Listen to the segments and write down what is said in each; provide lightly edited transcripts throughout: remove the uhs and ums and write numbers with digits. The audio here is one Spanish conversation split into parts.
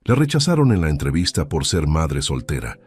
La rechazaron en la entrevista por ser madre soltera.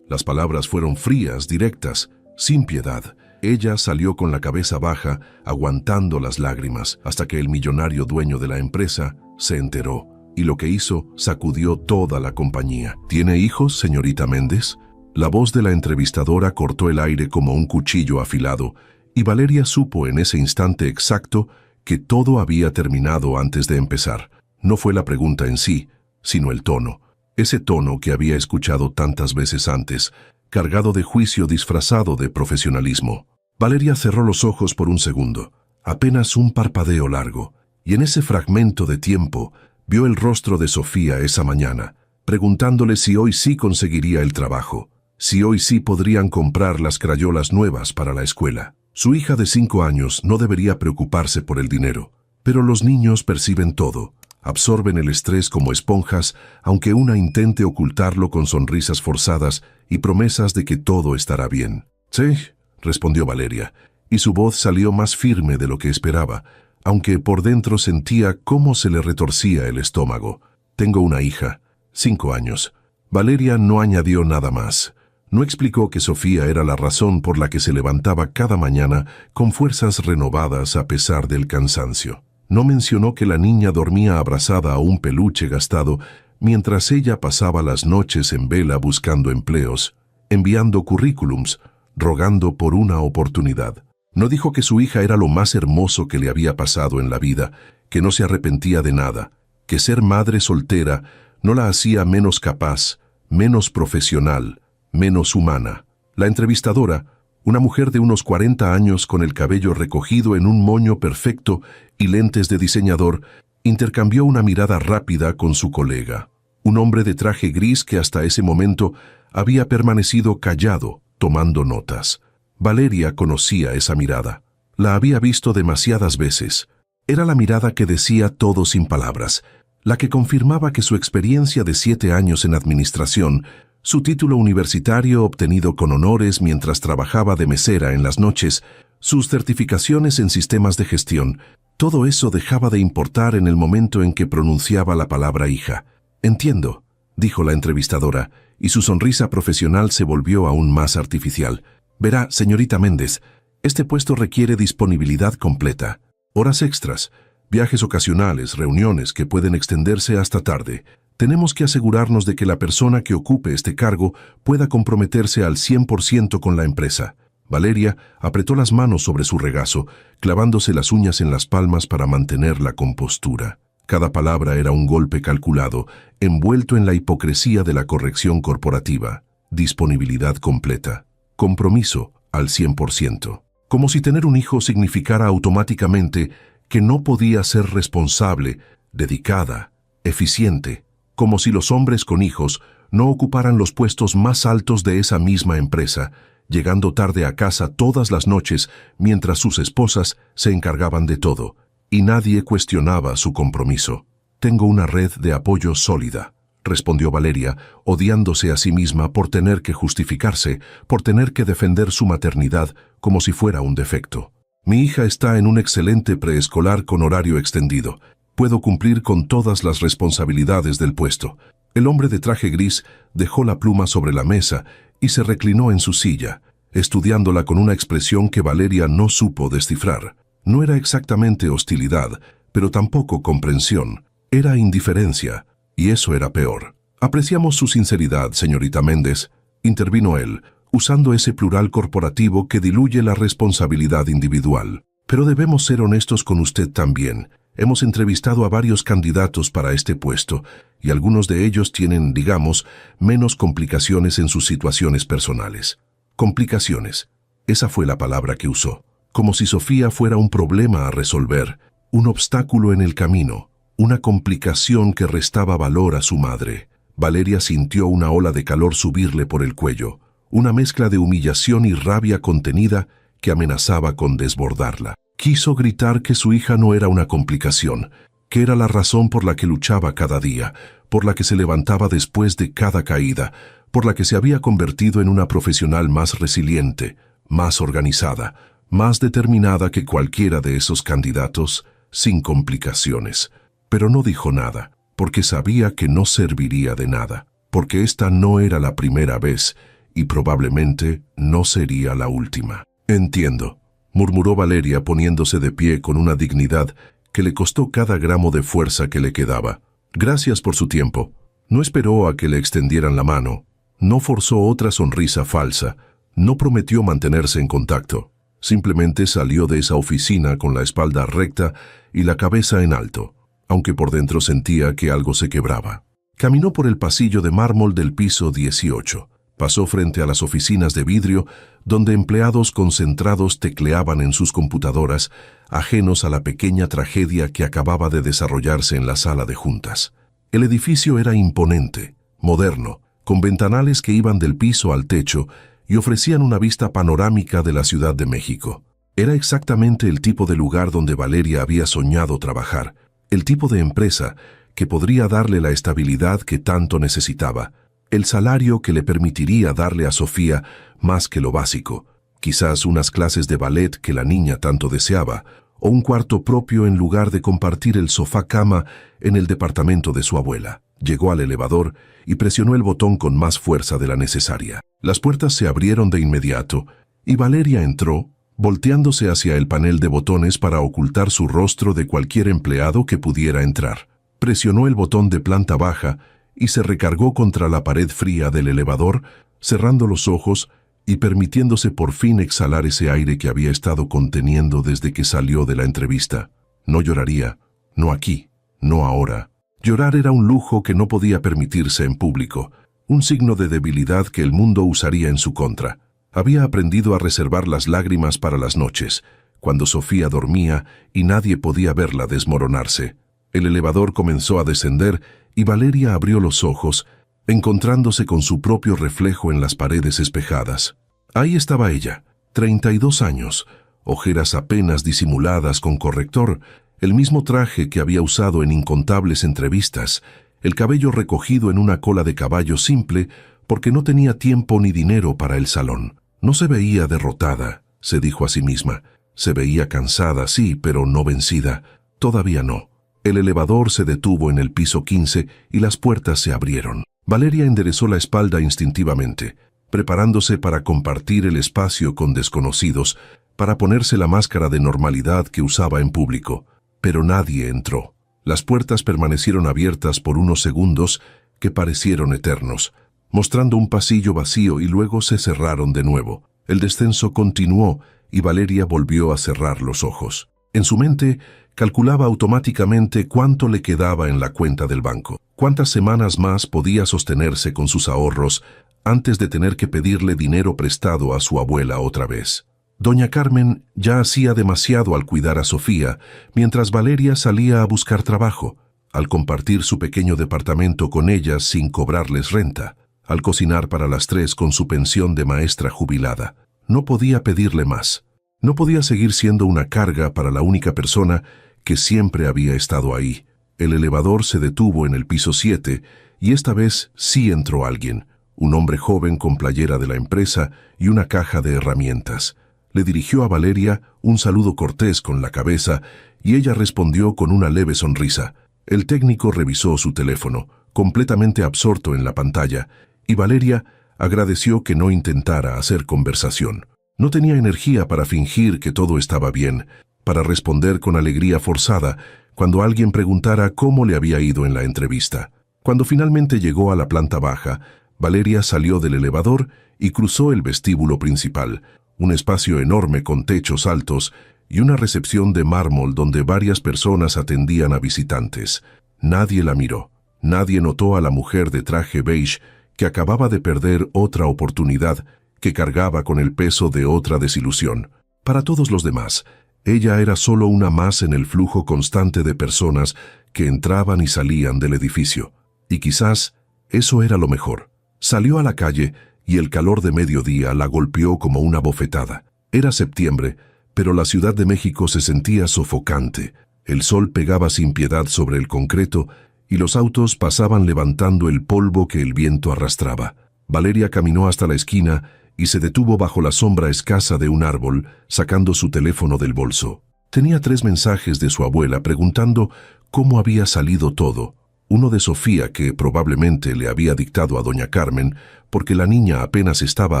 Las palabras fueron frías, directas, sin piedad. Ella salió con la cabeza baja, aguantando las lágrimas, hasta que el millonario dueño de la empresa se enteró, y lo que hizo sacudió toda la compañía. ¿Tiene hijos, señorita Méndez? La voz de la entrevistadora cortó el aire como un cuchillo afilado, y Valeria supo en ese instante exacto que todo había terminado antes de empezar. No fue la pregunta en sí, sino el tono. Ese tono que había escuchado tantas veces antes, cargado de juicio disfrazado de profesionalismo. Valeria cerró los ojos por un segundo, apenas un parpadeo largo, y en ese fragmento de tiempo vio el rostro de Sofía esa mañana, preguntándole si hoy sí conseguiría el trabajo, si hoy sí podrían comprar las crayolas nuevas para la escuela. Su hija de 5 años no debería preocuparse por el dinero, pero los niños perciben todo, absorben el estrés como esponjas, aunque una intente ocultarlo con sonrisas forzadas y promesas de que todo estará bien. «Sí», respondió Valeria, y su voz salió más firme de lo que esperaba, aunque por dentro sentía cómo se le retorcía el estómago. «Tengo una hija, 5 años». Valeria no añadió nada más. No explicó que Sofía era la razón por la que se levantaba cada mañana con fuerzas renovadas a pesar del cansancio. No mencionó que la niña dormía abrazada a un peluche gastado mientras ella pasaba las noches en vela buscando empleos, enviando currículums, rogando por una oportunidad. No dijo que su hija era lo más hermoso que le había pasado en la vida, que no se arrepentía de nada, que ser madre soltera no la hacía menos capaz, menos profesional, menos humana. La entrevistadora, una mujer de unos 40 años con el cabello recogido en un moño perfecto y lentes de diseñador, intercambió una mirada rápida con su colega, un hombre de traje gris que hasta ese momento había permanecido callado, tomando notas. Valeria conocía esa mirada. La había visto demasiadas veces. Era la mirada que decía todo sin palabras, la que confirmaba que su experiencia de 7 años en administración, su título universitario obtenido con honores mientras trabajaba de mesera en las noches, sus certificaciones en sistemas de gestión, todo eso dejaba de importar en el momento en que pronunciaba la palabra hija. «Entiendo», dijo la entrevistadora, y su sonrisa profesional se volvió aún más artificial. «Verá, señorita Méndez, este puesto requiere disponibilidad completa, horas extras, viajes ocasionales, reuniones que pueden extenderse hasta tarde. Tenemos que asegurarnos de que la persona que ocupe este cargo pueda comprometerse al 100% con la empresa». Valeria apretó las manos sobre su regazo, clavándose las uñas en las palmas para mantener la compostura. Cada palabra era un golpe calculado, envuelto en la hipocresía de la corrección corporativa. Disponibilidad completa. Compromiso al 100%. Como si tener un hijo significara automáticamente que no podía ser responsable, dedicada, eficiente. Como si los hombres con hijos no ocuparan los puestos más altos de esa misma empresa, llegando tarde a casa todas las noches mientras sus esposas se encargaban de todo, y nadie cuestionaba su compromiso. «Tengo una red de apoyo sólida», respondió Valeria, odiándose a sí misma por tener que justificarse, por tener que defender su maternidad como si fuera un defecto. «Mi hija está en un excelente preescolar con horario extendido. Puedo cumplir con todas las responsabilidades del puesto». El hombre de traje gris dejó la pluma sobre la mesa y se reclinó en su silla, estudiándola con una expresión que Valeria no supo descifrar. No era exactamente hostilidad, pero tampoco comprensión. Era indiferencia, y eso era peor. «Apreciamos su sinceridad, señorita Méndez», intervino él, usando ese plural corporativo que diluye la responsabilidad individual. «Pero debemos ser honestos con usted también. Hemos entrevistado a varios candidatos para este puesto, y algunos de ellos tienen, digamos, menos complicaciones en sus situaciones personales». Complicaciones. Esa fue la palabra que usó. Como si Sofía fuera un problema a resolver, un obstáculo en el camino, una complicación que restaba valor a su madre. Valeria sintió una ola de calor subirle por el cuello, una mezcla de humillación y rabia contenida que amenazaba con desbordarla. Quiso gritar que su hija no era una complicación, que era la razón por la que luchaba cada día, por la que se levantaba después de cada caída, por la que se había convertido en una profesional más resiliente, más organizada, más determinada que cualquiera de esos candidatos, sin complicaciones. Pero no dijo nada. porque sabía que no serviría de nada, porque esta no era la primera vez y probablemente no sería la última. «Entiendo», murmuró Valeria poniéndose de pie con una dignidad que le costó cada gramo de fuerza que le quedaba. «Gracias por su tiempo». No esperó a que le extendieran la mano, no forzó otra sonrisa falsa, no prometió mantenerse en contacto. Simplemente salió de esa oficina con la espalda recta y la cabeza en alto, aunque por dentro sentía que algo se quebraba. Caminó por el pasillo de mármol del piso 18. Pasó frente a las oficinas de vidrio, donde empleados concentrados tecleaban en sus computadoras, ajenos a la pequeña tragedia que acababa de desarrollarse en la sala de juntas. El edificio era imponente, moderno, con ventanales que iban del piso al techo y ofrecían una vista panorámica de la Ciudad de México. Era exactamente el tipo de lugar donde Valeria había soñado trabajar, el tipo de empresa que podría darle la estabilidad que tanto necesitaba, el salario que le permitiría darle a Sofía más que lo básico, quizás unas clases de ballet que la niña tanto deseaba, o un cuarto propio en lugar de compartir el sofá-cama en el departamento de su abuela. Llegó al elevador y presionó el botón con más fuerza de la necesaria. Las puertas se abrieron de inmediato y Valeria entró, volteándose hacia el panel de botones para ocultar su rostro de cualquier empleado que pudiera entrar. Presionó el botón de planta baja y se recargó contra la pared fría del elevador, cerrando los ojos y permitiéndose por fin exhalar ese aire que había estado conteniendo desde que salió de la entrevista. No lloraría, no aquí, no ahora. Llorar era un lujo que no podía permitirse en público, un signo de debilidad que el mundo usaría en su contra. Había aprendido a reservar las lágrimas para las noches, cuando Sofía dormía y nadie podía verla desmoronarse. El elevador comenzó a descender y Valeria abrió los ojos, encontrándose con su propio reflejo en las paredes espejadas. Ahí estaba ella, 32 años, ojeras apenas disimuladas con corrector, el mismo traje que había usado en incontables entrevistas, el cabello recogido en una cola de caballo simple porque no tenía tiempo ni dinero para el salón. No se veía derrotada, se dijo a sí misma. Se veía cansada, sí, pero no vencida. Todavía no. El elevador se detuvo en el piso 15 y las puertas se abrieron. Valeria enderezó la espalda instintivamente, preparándose para compartir el espacio con desconocidos, para ponerse la máscara de normalidad que usaba en público. Pero nadie entró. Las puertas permanecieron abiertas por unos segundos que parecieron eternos, mostrando un pasillo vacío y luego se cerraron de nuevo. El descenso continuó y Valeria volvió a cerrar los ojos. En su mente, calculaba automáticamente cuánto le quedaba en la cuenta del banco, cuántas semanas más podía sostenerse con sus ahorros antes de tener que pedirle dinero prestado a su abuela otra vez. Doña Carmen ya hacía demasiado al cuidar a Sofía, mientras Valeria salía a buscar trabajo, al compartir su pequeño departamento con ellas sin cobrarles renta, al cocinar para las 3 con su pensión de maestra jubilada. No podía pedirle más. No podía seguir siendo una carga para la única persona que siempre había estado ahí. El elevador se detuvo en el piso 7 y esta vez sí entró alguien, un hombre joven con playera de la empresa y una caja de herramientas. Le dirigió a Valeria un saludo cortés con la cabeza y ella respondió con una leve sonrisa. El técnico revisó su teléfono, completamente absorto en la pantalla, y Valeria agradeció que no intentara hacer conversación. No tenía energía para fingir que todo estaba bien, para responder con alegría forzada cuando alguien preguntara cómo le había ido en la entrevista. Cuando finalmente llegó a la planta baja, Valeria salió del elevador y cruzó el vestíbulo principal, un espacio enorme con techos altos y una recepción de mármol donde varias personas atendían a visitantes. Nadie la miró. Nadie notó a la mujer de traje beige que acababa de perder otra oportunidad, que cargaba con el peso de otra desilusión. Para todos los demás, ella era solo una más en el flujo constante de personas que entraban y salían del edificio. Y quizás eso era lo mejor. Salió a la calle y el calor de mediodía la golpeó como una bofetada. Era septiembre, pero la Ciudad de México se sentía sofocante. El sol pegaba sin piedad sobre el concreto y los autos pasaban levantando el polvo que el viento arrastraba. Valeria caminó hasta la esquina y se detuvo bajo la sombra escasa de un árbol, sacando su teléfono del bolso. Tenía 3 mensajes de su abuela preguntando cómo había salido todo. Uno de Sofía, que probablemente le había dictado a doña Carmen, porque la niña apenas estaba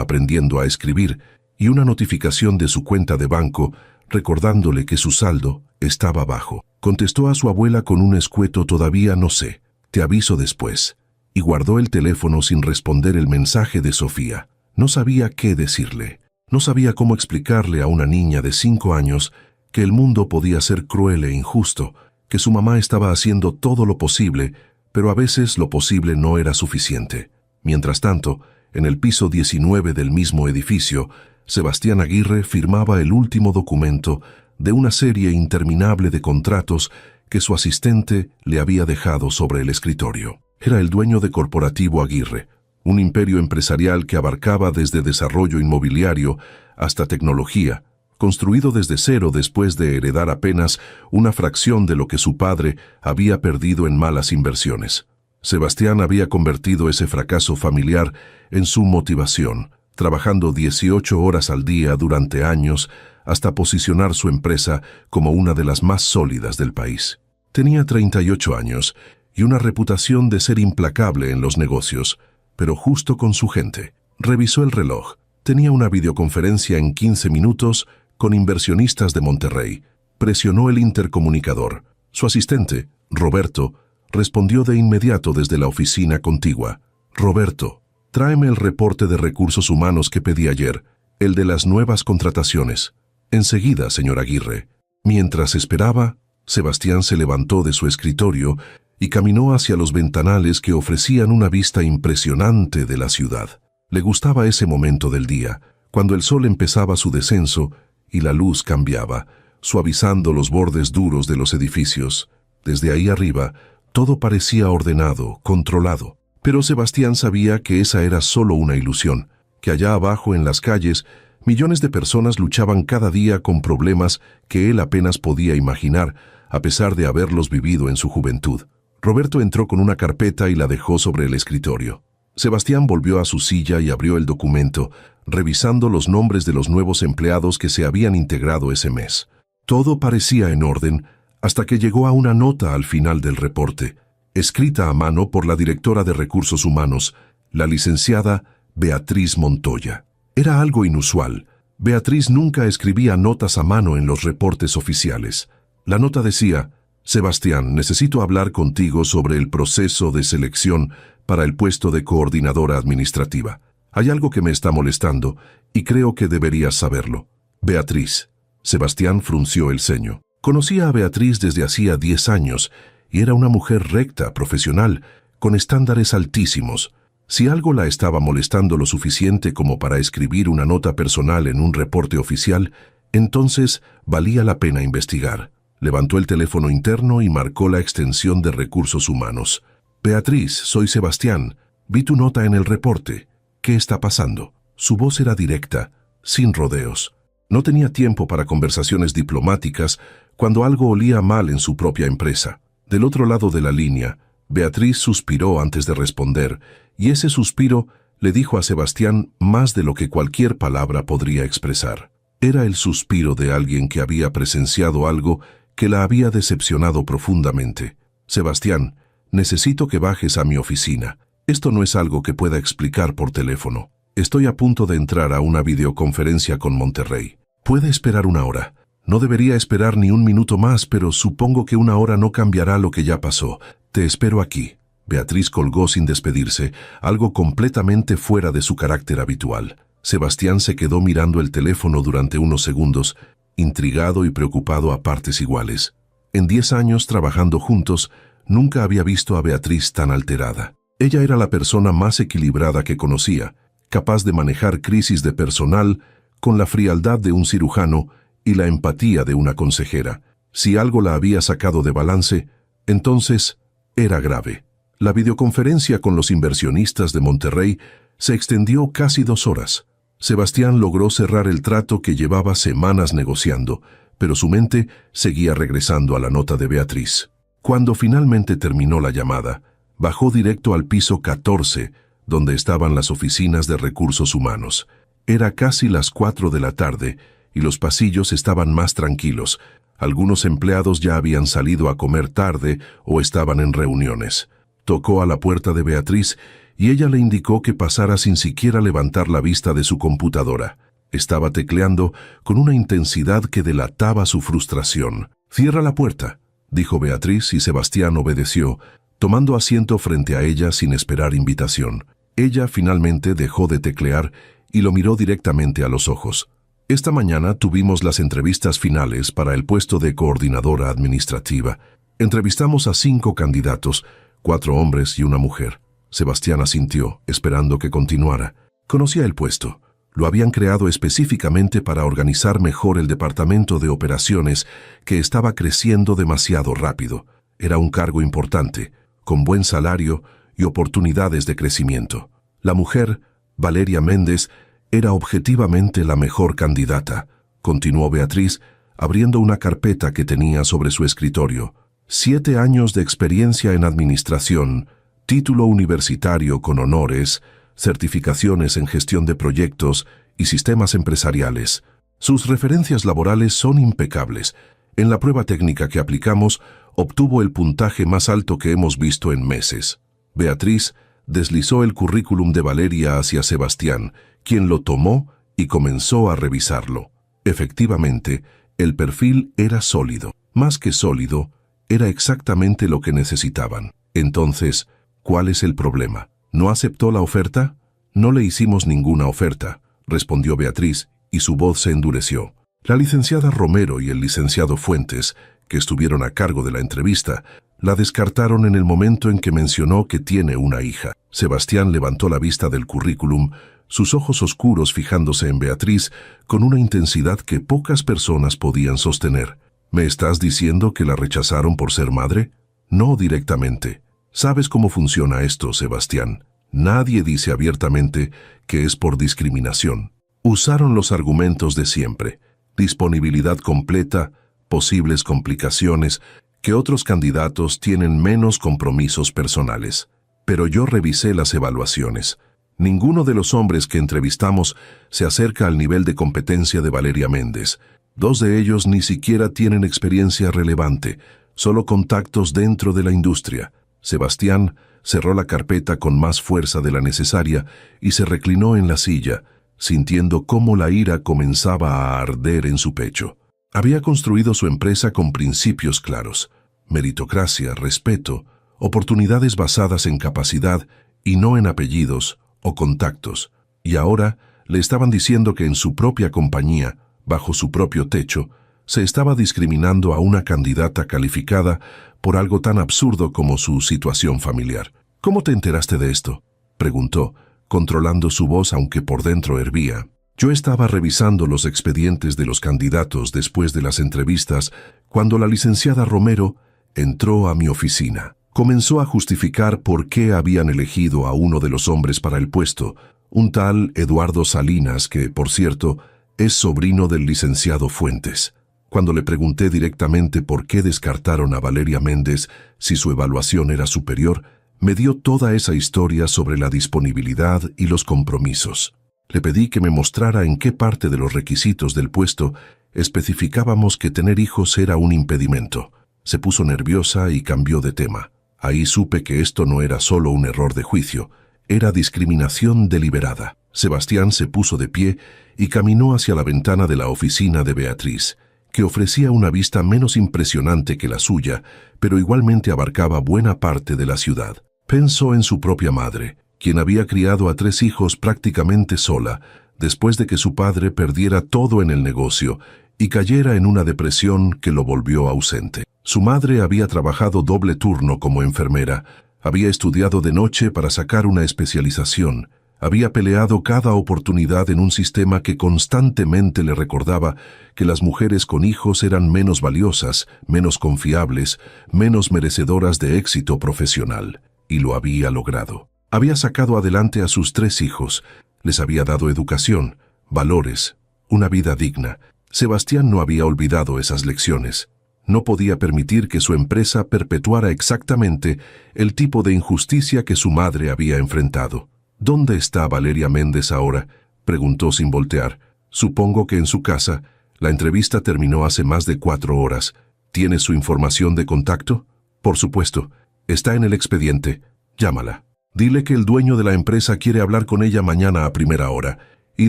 aprendiendo a escribir, y una notificación de su cuenta de banco, recordándole que su saldo estaba bajo. Contestó a su abuela con un escueto «todavía no sé, te aviso después», y guardó el teléfono sin responder el mensaje de Sofía. No sabía qué decirle. No sabía cómo explicarle a una niña de 5 años que el mundo podía ser cruel e injusto, que su mamá estaba haciendo todo lo posible, pero a veces lo posible no era suficiente. Mientras tanto, en el piso 19 del mismo edificio, Sebastián Aguirre firmaba el último documento de una serie interminable de contratos que su asistente le había dejado sobre el escritorio. Era el dueño de Corporativo Aguirre, un imperio empresarial que abarcaba desde desarrollo inmobiliario hasta tecnología, construido desde cero después de heredar apenas una fracción de lo que su padre había perdido en malas inversiones. Sebastián había convertido ese fracaso familiar en su motivación, trabajando 18 horas al día durante años hasta posicionar su empresa como una de las más sólidas del país. Tenía 38 años y una reputación de ser implacable en los negocios, pero justo con su gente. Revisó el reloj. Tenía una videoconferencia en 15 minutos con inversionistas de Monterrey. Presionó el intercomunicador. Su asistente, Roberto, respondió de inmediato desde la oficina contigua. «Roberto, tráeme el reporte de recursos humanos que pedí ayer, el de las nuevas contrataciones». «Enseguida, señor Aguirre». Mientras esperaba, Sebastián se levantó de su escritorio y caminó hacia los ventanales que ofrecían una vista impresionante de la ciudad. Le gustaba ese momento del día, cuando el sol empezaba su descenso y la luz cambiaba, suavizando los bordes duros de los edificios. Desde ahí arriba, todo parecía ordenado, controlado. Pero Sebastián sabía que esa era solo una ilusión, que allá abajo en las calles, millones de personas luchaban cada día con problemas que él apenas podía imaginar, a pesar de haberlos vivido en su juventud. Roberto entró con una carpeta y la dejó sobre el escritorio. Sebastián volvió a su silla y abrió el documento, revisando los nombres de los nuevos empleados que se habían integrado ese mes. Todo parecía en orden, hasta que llegó a una nota al final del reporte, escrita a mano por la directora de Recursos Humanos, la licenciada Beatriz Montoya. Era algo inusual. Beatriz nunca escribía notas a mano en los reportes oficiales. La nota decía: «Sebastián, necesito hablar contigo sobre el proceso de selección para el puesto de coordinadora administrativa. Hay algo que me está molestando y creo que deberías saberlo. Beatriz». Sebastián frunció el ceño. Conocía a Beatriz desde hacía 10 años y era una mujer recta, profesional, con estándares altísimos. Si algo la estaba molestando lo suficiente como para escribir una nota personal en un reporte oficial, entonces valía la pena investigar. Levantó el teléfono interno y marcó la extensión de Recursos Humanos. «Beatriz, soy Sebastián. Vi tu nota en el reporte. ¿Qué está pasando?». Su voz era directa, sin rodeos. No tenía tiempo para conversaciones diplomáticas cuando algo olía mal en su propia empresa. Del otro lado de la línea, Beatriz suspiró antes de responder, y ese suspiro le dijo a Sebastián más de lo que cualquier palabra podría expresar. Era el suspiro de alguien que había presenciado algo que la había decepcionado profundamente. «Sebastián, necesito que bajes a mi oficina. Esto no es algo que pueda explicar por teléfono. Estoy a punto de entrar a una videoconferencia con Monterrey. Puede esperar una hora. No debería esperar ni un minuto más, pero supongo que una hora no cambiará lo que ya pasó. Te espero aquí». Beatriz colgó sin despedirse, algo completamente fuera de su carácter habitual. Sebastián se quedó mirando el teléfono durante unos segundos, intrigado y preocupado a partes iguales. En 10 años trabajando juntos, nunca había visto a Beatriz tan alterada. Ella era la persona más equilibrada que conocía, capaz de manejar crisis de personal con la frialdad de un cirujano y la empatía de una consejera. Si algo la había sacado de balance, entonces era grave. La videoconferencia con los inversionistas de Monterrey se extendió casi 2 horas. Sebastián logró cerrar el trato que llevaba semanas negociando, pero su mente seguía regresando a la nota de Beatriz. Cuando finalmente terminó la llamada, bajó directo al piso 14, donde estaban las oficinas de Recursos Humanos. Era casi las 4 de la tarde y los pasillos estaban más tranquilos. Algunos empleados ya habían salido a comer tarde o estaban en reuniones. Tocó a la puerta de Beatriz y ella le indicó que pasara sin siquiera levantar la vista de su computadora. Estaba tecleando con una intensidad que delataba su frustración. «Cierra la puerta», dijo Beatriz, y Sebastián obedeció, tomando asiento frente a ella sin esperar invitación. Ella finalmente dejó de teclear y lo miró directamente a los ojos. «Esta mañana tuvimos las entrevistas finales para el puesto de coordinadora administrativa. Entrevistamos a 5 candidatos, 4 hombres y una mujer». Sebastián asintió, esperando que continuara. Conocía el puesto. Lo habían creado específicamente para organizar mejor el departamento de operaciones, que estaba creciendo demasiado rápido. Era un cargo importante, con buen salario y oportunidades de crecimiento. La mujer, Valeria Méndez, era objetivamente la mejor candidata, continuó Beatriz, abriendo una carpeta que tenía sobre su escritorio. 7 años de experiencia en administración, título universitario con honores, certificaciones en gestión de proyectos y sistemas empresariales. Sus referencias laborales son impecables. En la prueba técnica que aplicamos, obtuvo el puntaje más alto que hemos visto en meses. Beatriz deslizó el currículum de Valeria hacia Sebastián, quien lo tomó y comenzó a revisarlo. Efectivamente, el perfil era sólido. Más que sólido, era exactamente lo que necesitaban. Entonces, ¿cuál es el problema? ¿No aceptó la oferta? No le hicimos ninguna oferta, respondió Beatriz, y su voz se endureció. La licenciada Romero y el licenciado Fuentes, que estuvieron a cargo de la entrevista, la descartaron en el momento en que mencionó que tiene una hija. Sebastián levantó la vista del currículum, sus ojos oscuros fijándose en Beatriz con una intensidad que pocas personas podían sostener. ¿Me estás diciendo que la rechazaron por ser madre? No directamente. ¿Sabes cómo funciona esto, Sebastián? Nadie dice abiertamente que es por discriminación. Usaron los argumentos de siempre: disponibilidad completa, posibles complicaciones, que otros candidatos tienen menos compromisos personales. Pero yo revisé las evaluaciones. Ninguno de los hombres que entrevistamos se acerca al nivel de competencia de Valeria Méndez. 2 de ellos ni siquiera tienen experiencia relevante, solo contactos dentro de la industria. Sebastián cerró la carpeta con más fuerza de la necesaria y se reclinó en la silla, sintiendo cómo la ira comenzaba a arder en su pecho. Había construido su empresa con principios claros: meritocracia, respeto, oportunidades basadas en capacidad y no en apellidos o contactos. Y ahora le estaban diciendo que en su propia compañía, bajo su propio techo, se estaba discriminando a una candidata calificada por algo tan absurdo como su situación familiar. «¿Cómo te enteraste de esto?», preguntó, controlando su voz aunque por dentro hervía. «Yo estaba revisando los expedientes de los candidatos después de las entrevistas cuando la licenciada Romero entró a mi oficina. Comenzó a justificar por qué habían elegido a uno de los hombres para el puesto, un tal Eduardo Salinas, que, por cierto, es sobrino del licenciado Fuentes. Cuando le pregunté directamente por qué descartaron a Valeria Méndez si su evaluación era superior, me dio toda esa historia sobre la disponibilidad y los compromisos. Le pedí que me mostrara en qué parte de los requisitos del puesto especificábamos que tener hijos era un impedimento. Se puso nerviosa y cambió de tema. Ahí supe que esto no era solo un error de juicio, era discriminación deliberada. Sebastián se puso de pie y caminó hacia la ventana de la oficina de Beatriz, que ofrecía una vista menos impresionante que la suya, pero igualmente abarcaba buena parte de la ciudad. Pensó en su propia madre, quien había criado a 3 hijos prácticamente sola, después de que su padre perdiera todo en el negocio y cayera en una depresión que lo volvió ausente. Su madre había trabajado doble turno como enfermera, había estudiado de noche para sacar una especialización, había peleado cada oportunidad en un sistema que constantemente le recordaba que las mujeres con hijos eran menos valiosas, menos confiables, menos merecedoras de éxito profesional, y lo había logrado. Había sacado adelante a sus 3 hijos, les había dado educación, valores, una vida digna. Sebastián no había olvidado esas lecciones. No podía permitir que su empresa perpetuara exactamente el tipo de injusticia que su madre había enfrentado. «¿Dónde está Valeria Méndez ahora?», preguntó sin voltear. «Supongo que en su casa. La entrevista terminó hace más de 4 horas. ¿Tienes su información de contacto?». «Por supuesto. Está en el expediente», Llámala. Dile que el dueño de la empresa quiere hablar con ella mañana a primera hora. Y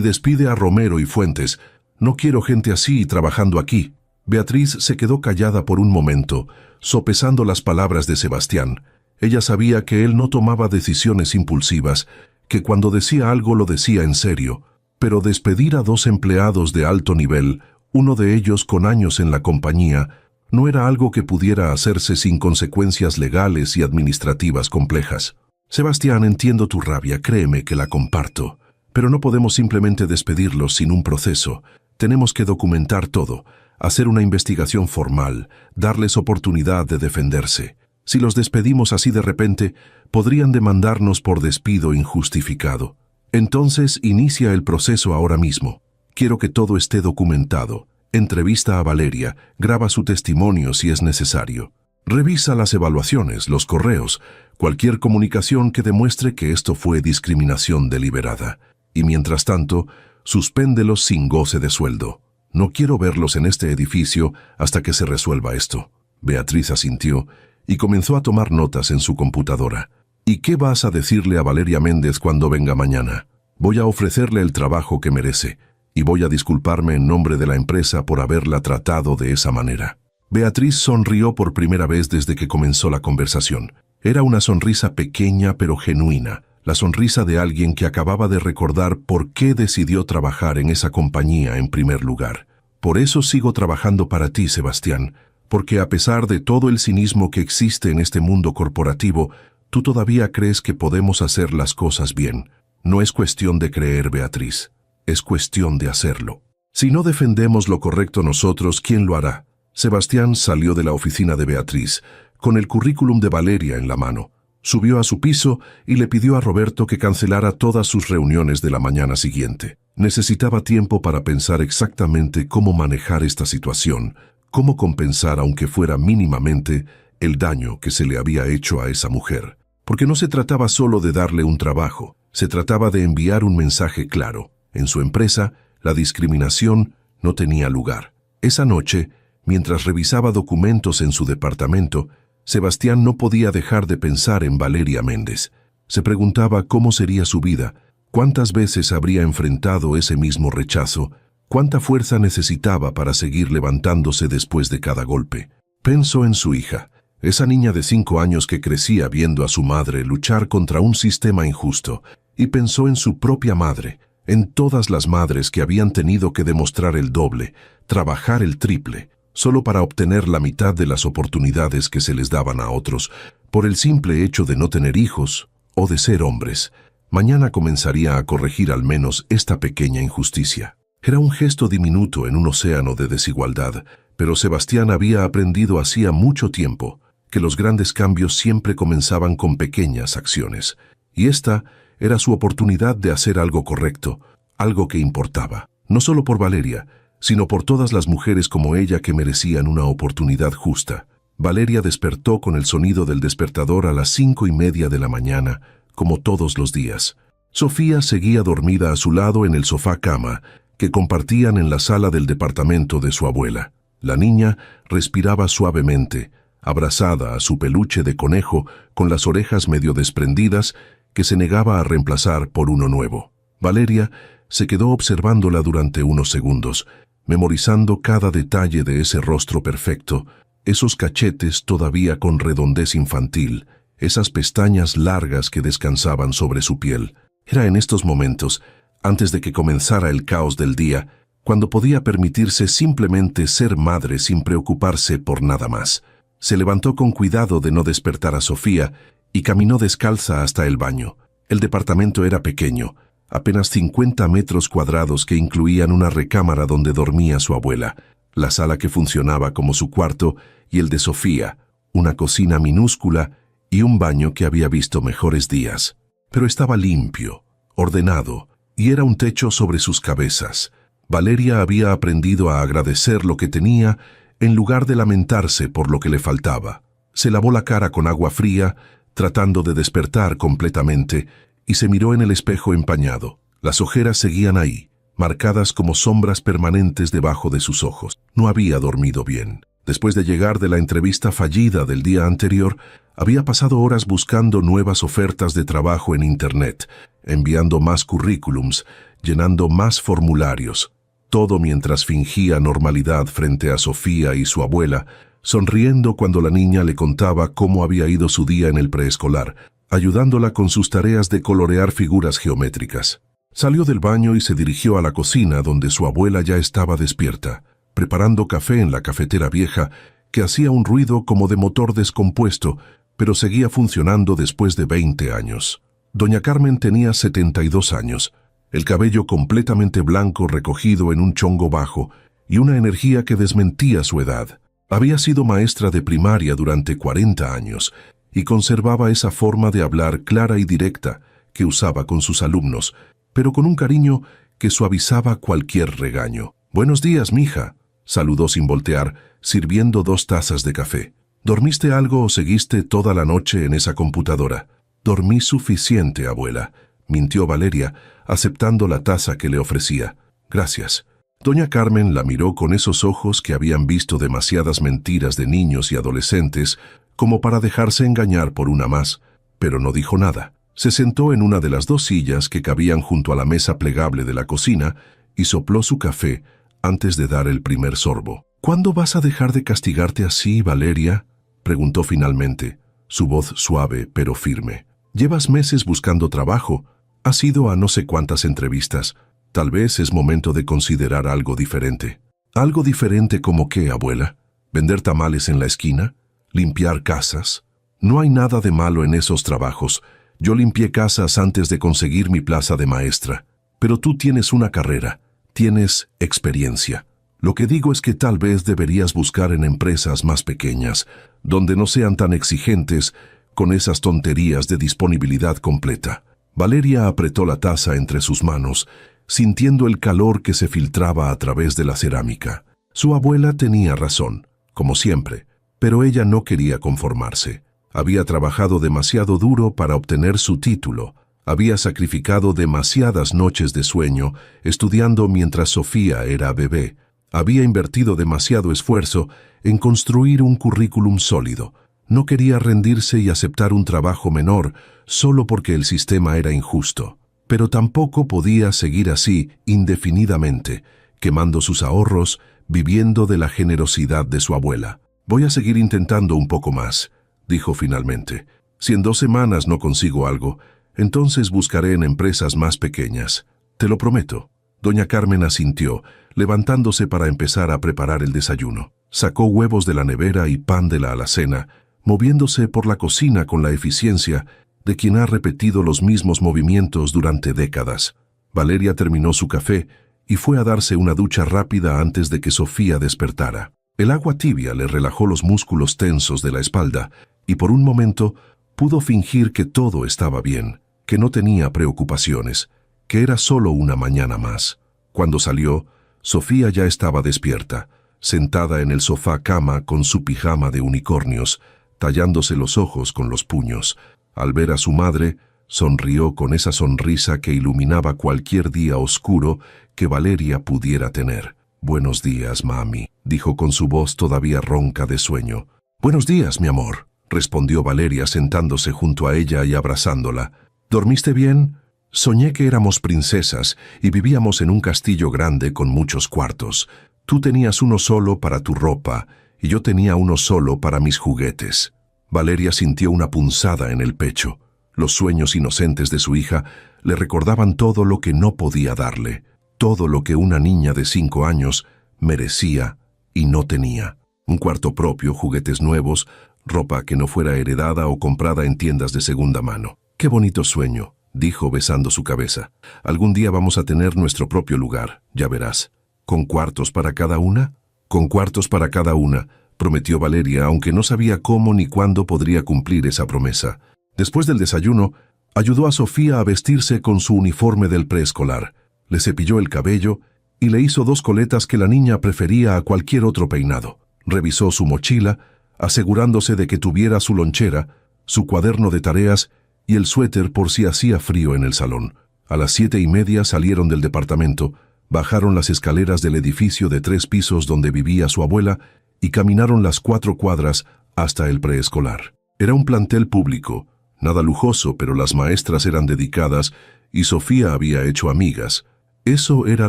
despide a Romero y Fuentes. No quiero gente así trabajando aquí. Beatriz se quedó callada por un momento, sopesando las palabras de Sebastián. Ella sabía que él no tomaba decisiones impulsivas, que cuando decía algo lo decía en serio. Pero despedir a 2 empleados de alto nivel, uno de ellos con años en la compañía, no era algo que pudiera hacerse sin consecuencias legales y administrativas complejas. Sebastián, entiendo tu rabia, créeme que la comparto. Pero no podemos simplemente despedirlos sin un proceso. Tenemos que documentar todo, hacer una investigación formal, darles oportunidad de defenderse. Si los despedimos así de repente, podrían demandarnos por despido injustificado. Entonces inicia el proceso ahora mismo. Quiero que todo esté documentado. Entrevista a Valeria, graba su testimonio si es necesario. Revisa las evaluaciones, los correos, cualquier comunicación que demuestre que esto fue discriminación deliberada. Y mientras tanto, suspéndelos sin goce de sueldo. No quiero verlos en este edificio hasta que se resuelva esto. Beatriz asintió y comenzó a tomar notas en su computadora. ¿Y qué vas a decirle a Valeria Méndez cuando venga mañana? Voy a ofrecerle el trabajo que merece y voy a disculparme en nombre de la empresa por haberla tratado de esa manera. Beatriz sonrió por primera vez desde que comenzó la conversación. Era una sonrisa pequeña pero genuina, la sonrisa de alguien que acababa de recordar por qué decidió trabajar en esa compañía en primer lugar. Por eso sigo trabajando para ti, Sebastián, porque a pesar de todo el cinismo que existe en este mundo corporativo, tú todavía crees que podemos hacer las cosas bien. No es cuestión de creer, Beatriz, es cuestión de hacerlo. Si no defendemos lo correcto nosotros, ¿quién lo hará? Sebastián salió de la oficina de Beatriz, con el currículum de Valeria en la mano. Subió a su piso y le pidió a Roberto que cancelara todas sus reuniones de la mañana siguiente. Necesitaba tiempo para pensar exactamente cómo manejar esta situación, cómo compensar, aunque fuera mínimamente, el daño que se le había hecho a esa mujer. Porque no se trataba solo de darle un trabajo, se trataba de enviar un mensaje claro. En su empresa, la discriminación no tenía lugar. Esa noche, mientras revisaba documentos en su departamento, Sebastián no podía dejar de pensar en Valeria Méndez. Se preguntaba cómo sería su vida, cuántas veces habría enfrentado ese mismo rechazo, cuánta fuerza necesitaba para seguir levantándose después de cada golpe. Pensó en su hija, esa niña de 5 años que crecía viendo a su madre luchar contra un sistema injusto, y pensó en su propia madre, en todas las madres que habían tenido que demostrar el doble, trabajar el triple, solo para obtener la mitad de las oportunidades que se les daban a otros, por el simple hecho de no tener hijos o de ser hombres. Mañana comenzaría a corregir al menos esta pequeña injusticia. Era un gesto diminuto en un océano de desigualdad, pero Sebastián había aprendido hacía mucho tiempo que los grandes cambios siempre comenzaban con pequeñas acciones, y esta era su oportunidad de hacer algo correcto, algo que importaba, no solo por Valeria, sino por todas las mujeres como ella que merecían una oportunidad justa. Valeria despertó con el sonido del despertador a las 5:30 de la mañana, como todos los días. Sofía seguía dormida a su lado en el sofá-cama que compartían en la sala del departamento de su abuela. La niña respiraba suavemente, abrazada a su peluche de conejo con las orejas medio desprendidas que se negaba a reemplazar por uno nuevo. Valeria se quedó observándola durante unos segundos, memorizando cada detalle de ese rostro perfecto, esos cachetes todavía con redondez infantil, esas pestañas largas que descansaban sobre su piel. Era en estos momentos, antes de que comenzara el caos del día, cuando podía permitirse simplemente ser madre sin preocuparse por nada más. Se levantó con cuidado de no despertar a Sofía y caminó descalza hasta el baño. El departamento era pequeño, apenas 50 metros cuadrados que incluían una recámara donde dormía su abuela, la sala que funcionaba como su cuarto y el de Sofía, una cocina minúscula y un baño que había visto mejores días. Pero estaba limpio, ordenado, y era un techo sobre sus cabezas. Valeria había aprendido a agradecer lo que tenía en lugar de lamentarse por lo que le faltaba. Se lavó la cara con agua fría, tratando de despertar completamente, y se miró en el espejo empañado. Las ojeras seguían ahí, marcadas como sombras permanentes debajo de sus ojos. No había dormido bien. Después de llegar de la entrevista fallida del día anterior, Había pasado horas buscando nuevas ofertas de trabajo en Internet, enviando más currículums, llenando más formularios, todo mientras fingía normalidad frente a Sofía y su abuela, sonriendo cuando la niña le contaba cómo había ido su día en el preescolar, ayudándola con sus tareas de colorear figuras geométricas. Salió del baño y se dirigió a la cocina donde su abuela ya estaba despierta, preparando café en la cafetera vieja que hacía un ruido como de motor descompuesto, pero seguía funcionando después de 20 años. Doña Carmen tenía 72 años, el cabello completamente blanco recogido en un chongo bajo y una energía que desmentía su edad. Había sido maestra de primaria durante 40 años y conservaba esa forma de hablar clara y directa que usaba con sus alumnos, pero con un cariño que suavizaba cualquier regaño. «Buenos días, mija», saludó sin voltear, sirviendo 2 tazas de café. «¿Dormiste algo o seguiste toda la noche en esa computadora?» «Dormí suficiente, abuela», mintió Valeria, aceptando la taza que le ofrecía. «Gracias». Doña Carmen la miró con esos ojos que habían visto demasiadas mentiras de niños y adolescentes como para dejarse engañar por una más, pero no dijo nada. Se sentó en una de las 2 sillas que cabían junto a la mesa plegable de la cocina y sopló su café antes de dar el primer sorbo. «¿Cuándo vas a dejar de castigarte así, Valeria?», preguntó finalmente, su voz suave pero firme. «Llevas meses buscando trabajo, has ido a no sé cuántas entrevistas. Tal vez es momento de considerar algo diferente». «¿Algo diferente como qué, abuela? ¿Vender tamales en la esquina? ¿Limpiar casas? No hay nada de malo en esos trabajos. Yo limpié casas antes de conseguir mi plaza de maestra. Pero tú tienes una carrera, tienes experiencia. Lo que digo es que tal vez deberías buscar en empresas más pequeñas, donde no sean tan exigentes con esas tonterías de disponibilidad completa». Valeria apretó la taza entre sus manos, sintiendo el calor que se filtraba a través de la cerámica. Su abuela tenía razón, como siempre, pero ella no quería conformarse. Había trabajado demasiado duro para obtener su título. Había sacrificado demasiadas noches de sueño estudiando mientras Sofía era bebé. Había invertido demasiado esfuerzo en construir un currículum sólido. No quería rendirse y aceptar un trabajo menor solo porque el sistema era injusto. Pero tampoco podía seguir así indefinidamente, quemando sus ahorros, viviendo de la generosidad de su abuela. «Voy a seguir intentando un poco más», dijo finalmente. «Si en 2 semanas no consigo algo, entonces buscaré en empresas más pequeñas. Te lo prometo». Doña Carmen asintió, levantándose para empezar a preparar el desayuno. Sacó huevos de la nevera y pan de la alacena, moviéndose por la cocina con la eficiencia de quien ha repetido los mismos movimientos durante décadas. Valeria terminó su café y fue a darse una ducha rápida antes de que Sofía despertara. El agua tibia le relajó los músculos tensos de la espalda y por un momento pudo fingir que todo estaba bien, que no tenía preocupaciones, que era solo una mañana más. Cuando salió, Sofía ya estaba despierta, sentada en el sofá cama con su pijama de unicornios, tallándose los ojos con los puños. Al ver a su madre, sonrió con esa sonrisa que iluminaba cualquier día oscuro que Valeria pudiera tener. «Buenos días, mami», dijo con su voz todavía ronca de sueño. «Buenos días, mi amor», respondió Valeria sentándose junto a ella y abrazándola. «¿Dormiste bien? Soñé que éramos princesas y vivíamos en un castillo grande con muchos cuartos. Tú tenías uno solo para tu ropa y yo tenía uno solo para mis juguetes». Valeria sintió una punzada en el pecho. Los sueños inocentes de su hija le recordaban todo lo que no podía darle, todo lo que una niña de 5 años merecía y no tenía. Un cuarto propio, juguetes nuevos, ropa que no fuera heredada o comprada en tiendas de segunda mano. «Qué bonito sueño», dijo besando su cabeza. «Algún día vamos a tener nuestro propio lugar, ya verás». «¿Con cuartos para cada una?» «Con cuartos para cada una», prometió Valeria, aunque no sabía cómo ni cuándo podría cumplir esa promesa. Después del desayuno, ayudó a Sofía a vestirse con su uniforme del preescolar. Le cepilló el cabello y le hizo 2 coletas que la niña prefería a cualquier otro peinado. Revisó su mochila, asegurándose de que tuviera su lonchera, su cuaderno de tareas y el suéter por si hacía frío en el salón. A las 7:30 salieron del departamento, bajaron las escaleras del edificio de 3 pisos donde vivía su abuela y caminaron las 4 cuadras hasta el preescolar. Era un plantel público, nada lujoso, pero las maestras eran dedicadas y Sofía había hecho amigas. Eso era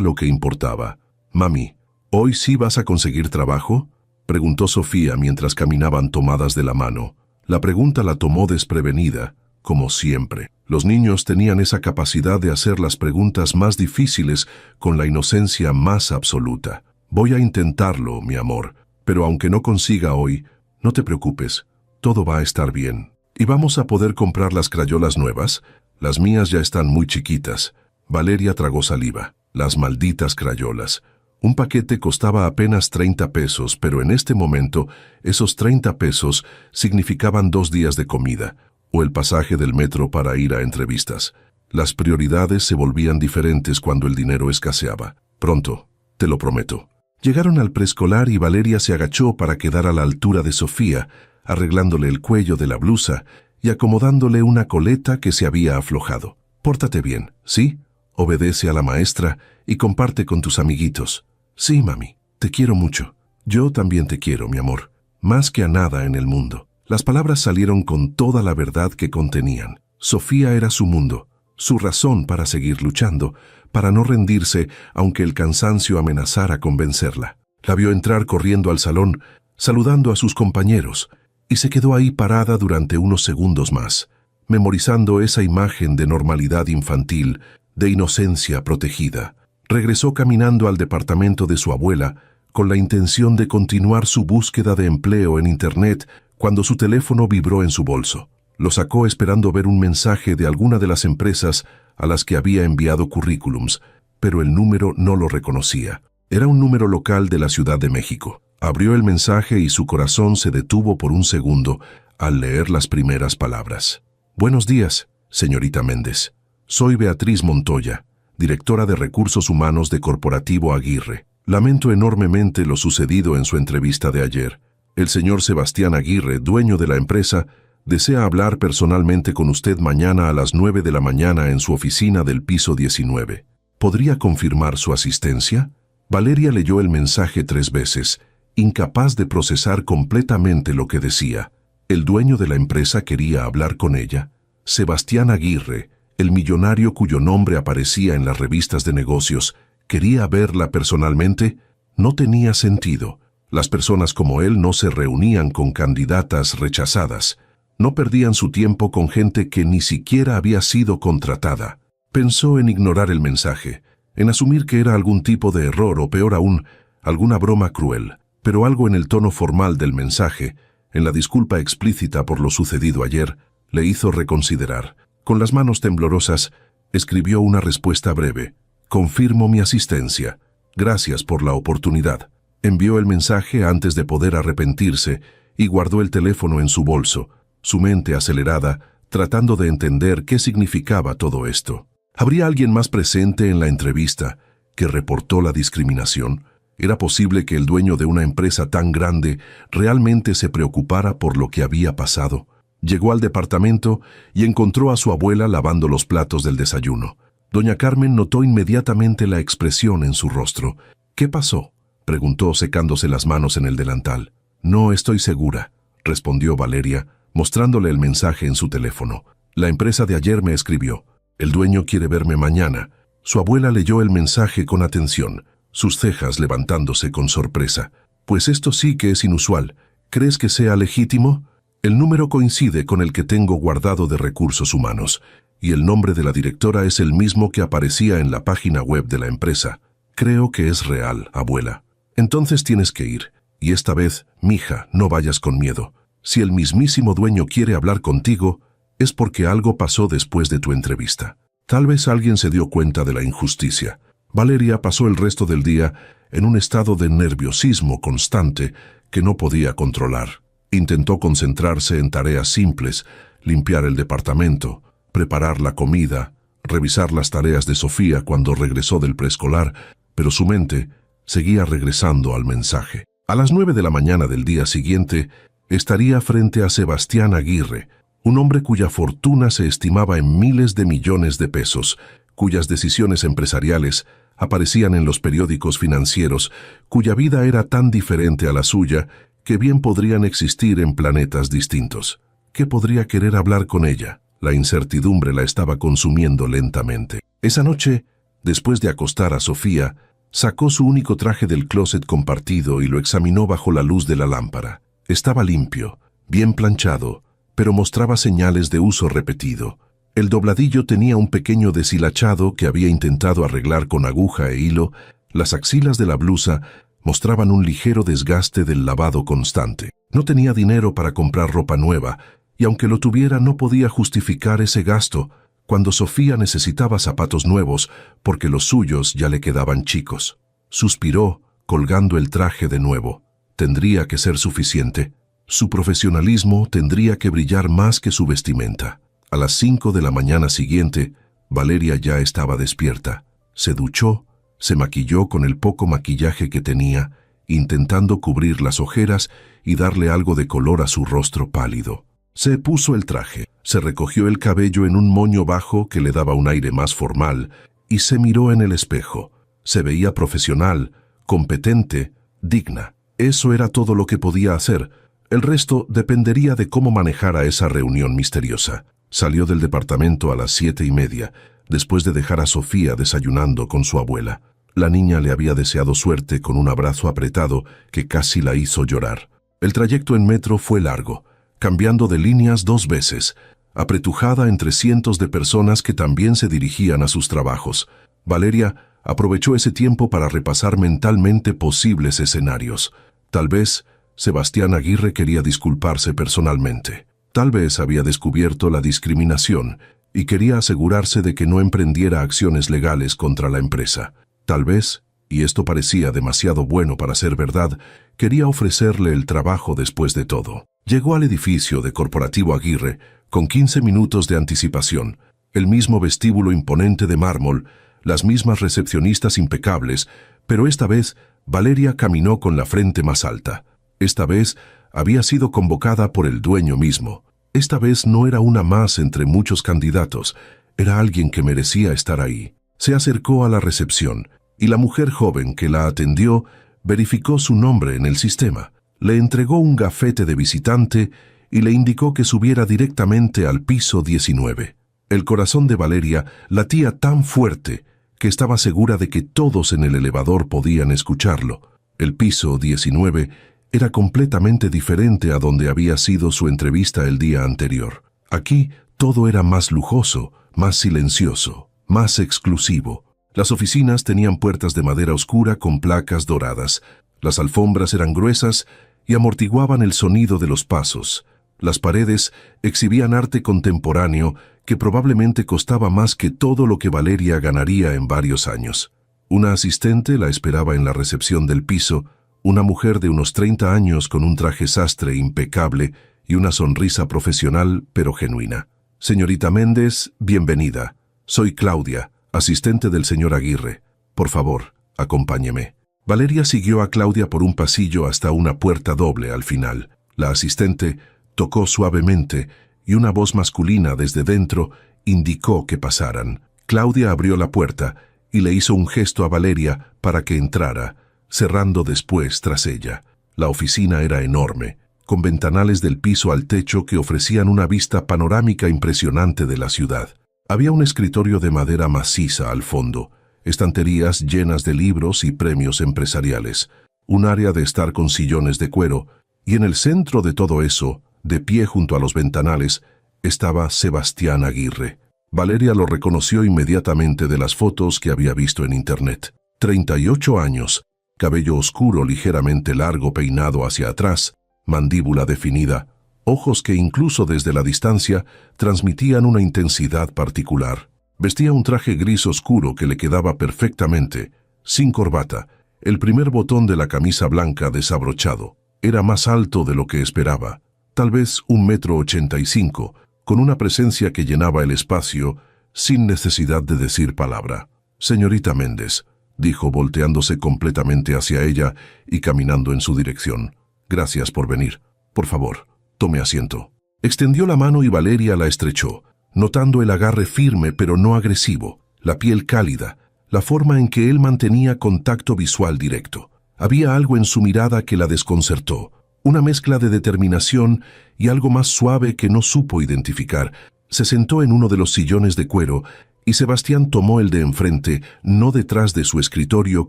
lo que importaba. «Mami, ¿hoy sí vas a conseguir trabajo?», preguntó Sofía mientras caminaban tomadas de la mano. La pregunta la tomó desprevenida, como siempre. Los niños tenían esa capacidad de hacer las preguntas más difíciles con la inocencia más absoluta. «Voy a intentarlo, mi amor, pero aunque no consiga hoy, no te preocupes, todo va a estar bien. ¿Y vamos a poder comprar las crayolas nuevas? Las mías ya están muy chiquitas». Valeria tragó saliva. Las malditas crayolas. Un paquete costaba apenas 30 pesos, pero en este momento, esos 30 pesos significaban 2 días de comida, o el pasaje del metro para ir a entrevistas. Las prioridades se volvían diferentes cuando el dinero escaseaba. «Pronto, te lo prometo». Llegaron al preescolar y Valeria se agachó para quedar a la altura de Sofía, arreglándole el cuello de la blusa y acomodándole una coleta que se había aflojado. «Pórtate bien, ¿sí? Obedece a la maestra y comparte con tus amiguitos». «Sí, mami, te quiero mucho». «Yo también te quiero, mi amor, más que a nada en el mundo». Las palabras salieron con toda la verdad que contenían. Sofía era su mundo, su razón para seguir luchando, para no rendirse aunque el cansancio amenazara con vencerla. La vio entrar corriendo al salón, saludando a sus compañeros, y se quedó ahí parada durante unos segundos más, memorizando esa imagen de normalidad infantil, de inocencia protegida. Regresó caminando al departamento de su abuela con la intención de continuar su búsqueda de empleo en Internet cuando su teléfono vibró en su bolso. Lo sacó esperando ver un mensaje de alguna de las empresas a las que había enviado currículums, pero el número no lo reconocía. Era un número local de la Ciudad de México. Abrió el mensaje y su corazón se detuvo por un segundo al leer las primeras palabras. «Buenos días, señorita Méndez. Soy Beatriz Montoya, directora de Recursos Humanos de Corporativo Aguirre. Lamento enormemente lo sucedido en su entrevista de ayer. El señor Sebastián Aguirre, dueño de la empresa, desea hablar personalmente con usted mañana a las 9 de la mañana en su oficina del piso 19. ¿Podría confirmar su asistencia?». Valeria leyó el mensaje 3 veces, incapaz de procesar completamente lo que decía. El dueño de la empresa quería hablar con ella. Sebastián Aguirre, el millonario cuyo nombre aparecía en las revistas de negocios, ¿quería verla personalmente? No tenía sentido. Las personas como él no se reunían con candidatas rechazadas. No perdían su tiempo con gente que ni siquiera había sido contratada. Pensó en ignorar el mensaje, en asumir que era algún tipo de error o peor aún, alguna broma cruel. Pero algo en el tono formal del mensaje, en la disculpa explícita por lo sucedido ayer, le hizo reconsiderar. Con las manos temblorosas, escribió una respuesta breve. «Confirmo mi asistencia. Gracias por la oportunidad». Envió el mensaje antes de poder arrepentirse y guardó el teléfono en su bolso, su mente acelerada, tratando de entender qué significaba todo esto. ¿Habría alguien más presente en la entrevista que reportó la discriminación? ¿Era posible que el dueño de una empresa tan grande realmente se preocupara por lo que había pasado? Llegó al departamento y encontró a su abuela lavando los platos del desayuno. Doña Carmen notó inmediatamente la expresión en su rostro. «¿Qué pasó?», preguntó secándose las manos en el delantal. «No estoy segura», respondió Valeria, mostrándole el mensaje en su teléfono. «La empresa de ayer me escribió. El dueño quiere verme mañana». Su abuela leyó el mensaje con atención, sus cejas levantándose con sorpresa. «Pues esto sí que es inusual. ¿Crees que sea legítimo? El número coincide con el que tengo guardado de Recursos Humanos, y el nombre de la directora es el mismo que aparecía en la página web de la empresa. Creo que es real, abuela. Entonces tienes que ir, y esta vez, mija, no vayas con miedo. Si el mismísimo dueño quiere hablar contigo, es porque algo pasó después de tu entrevista. Tal vez alguien se dio cuenta de la injusticia». Valeria pasó el resto del día en un estado de nerviosismo constante que no podía controlar. Intentó concentrarse en tareas simples, limpiar el departamento, preparar la comida, revisar las tareas de Sofía cuando regresó del preescolar, pero su mente seguía regresando al mensaje. A las 9 de la mañana del día siguiente, estaría frente a Sebastián Aguirre, un hombre cuya fortuna se estimaba en miles de millones de pesos, cuyas decisiones empresariales aparecían en los periódicos financieros, cuya vida era tan diferente a la suya que bien podrían existir en planetas distintos. ¿Qué podría querer hablar con ella? La incertidumbre la estaba consumiendo lentamente. Esa noche, después de acostar a Sofía, sacó su único traje del closet compartido y lo examinó bajo la luz de la lámpara. Estaba limpio, bien planchado, pero mostraba señales de uso repetido. El dobladillo tenía un pequeño deshilachado que había intentado arreglar con aguja e hilo. Las axilas de la blusa mostraban un ligero desgaste del lavado constante. No tenía dinero para comprar ropa nueva, y aunque lo tuviera no podía justificar ese gasto cuando Sofía necesitaba zapatos nuevos porque los suyos ya le quedaban chicos. Suspiró, colgando el traje de nuevo. Tendría que ser suficiente. Su profesionalismo tendría que brillar más que su vestimenta. A las 5 de la mañana siguiente, Valeria ya estaba despierta. Se duchó, se maquilló con el poco maquillaje que tenía, intentando cubrir las ojeras y darle algo de color a su rostro pálido. Se puso el traje, se recogió el cabello en un moño bajo que le daba un aire más formal y se miró en el espejo. Se veía profesional, competente, digna. Eso era todo lo que podía hacer. El resto dependería de cómo manejara esa reunión misteriosa. Salió del departamento a las 7:30, después de dejar a Sofía desayunando con su abuela. La niña le había deseado suerte con un abrazo apretado que casi la hizo llorar. El trayecto en metro fue largo, cambiando de líneas 2 veces, apretujada entre cientos de personas que también se dirigían a sus trabajos. Valeria aprovechó ese tiempo para repasar mentalmente posibles escenarios. Tal vez Sebastián Aguirre quería disculparse personalmente. Tal vez había descubierto la discriminación y quería asegurarse de que no emprendiera acciones legales contra la empresa. Tal vez, y esto parecía demasiado bueno para ser verdad, quería ofrecerle el trabajo después de todo. Llegó al edificio de Corporativo Aguirre con 15 minutos de anticipación, el mismo vestíbulo imponente de mármol, las mismas recepcionistas impecables, pero esta vez Valeria caminó con la frente más alta. Esta vez había sido convocada por el dueño mismo. Esta vez no era una más entre muchos candidatos, era alguien que merecía estar ahí. Se acercó a la recepción y la mujer joven que la atendió verificó su nombre en el sistema. Le entregó un gafete de visitante y le indicó que subiera directamente al piso 19. El corazón de Valeria latía tan fuerte que estaba segura de que todos en el elevador podían escucharlo. El piso 19 era completamente diferente a donde había sido su entrevista el día anterior. Aquí todo era más lujoso, más silencioso, más exclusivo. Las oficinas tenían puertas de madera oscura con placas doradas. Las alfombras eran gruesas y amortiguaban el sonido de los pasos. Las paredes exhibían arte contemporáneo que probablemente costaba más que todo lo que Valeria ganaría en varios años. Una asistente la esperaba en la recepción del piso, una mujer de unos 30 años con un traje sastre impecable y una sonrisa profesional pero genuina. Señorita Méndez, bienvenida. Soy Claudia, asistente del señor Aguirre. Por favor, acompáñeme. Valeria siguió a Claudia por un pasillo hasta una puerta doble al final. La asistente tocó suavemente y una voz masculina desde dentro indicó que pasaran. Claudia abrió la puerta y le hizo un gesto a Valeria para que entrara, cerrando después tras ella. La oficina era enorme, con ventanales del piso al techo que ofrecían una vista panorámica impresionante de la ciudad. Había un escritorio de madera maciza al fondo, estanterías llenas de libros y premios empresariales, un área de estar con sillones de cuero, y en el centro de todo eso, de pie junto a los ventanales, estaba Sebastián Aguirre. Valeria lo reconoció inmediatamente de las fotos que había visto en internet. 38 años, cabello oscuro ligeramente largo peinado hacia atrás, mandíbula definida, ojos que incluso desde la distancia transmitían una intensidad particular. Vestía un traje gris oscuro que le quedaba perfectamente, sin corbata, el primer botón de la camisa blanca desabrochado. Era más alto de lo que esperaba, tal vez 1,85 m, con una presencia que llenaba el espacio sin necesidad de decir palabra. Señorita Méndez, dijo volteándose completamente hacia ella y caminando en su dirección. Gracias por venir. Por favor, tome asiento. Extendió la mano y Valeria la estrechó, notando el agarre firme pero no agresivo, la piel cálida, la forma en que él mantenía contacto visual directo. Había algo en su mirada que la desconcertó, una mezcla de determinación y algo más suave que no supo identificar. Se sentó en uno de los sillones de cuero y Sebastián tomó el de enfrente, no detrás de su escritorio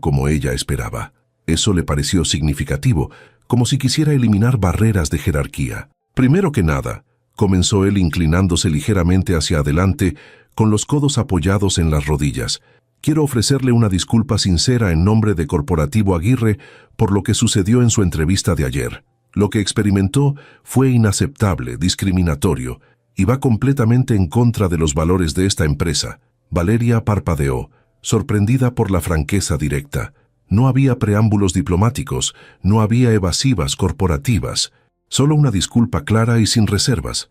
como ella esperaba. Eso le pareció significativo, como si quisiera eliminar barreras de jerarquía. Primero que nada, comenzó él inclinándose ligeramente hacia adelante, con los codos apoyados en las rodillas. Quiero ofrecerle una disculpa sincera en nombre de Corporativo Aguirre por lo que sucedió en su entrevista de ayer. Lo que experimentó fue inaceptable, discriminatorio, y va completamente en contra de los valores de esta empresa. Valeria parpadeó, sorprendida por la franqueza directa. No había preámbulos diplomáticos, no había evasivas corporativas, solo una disculpa clara y sin reservas.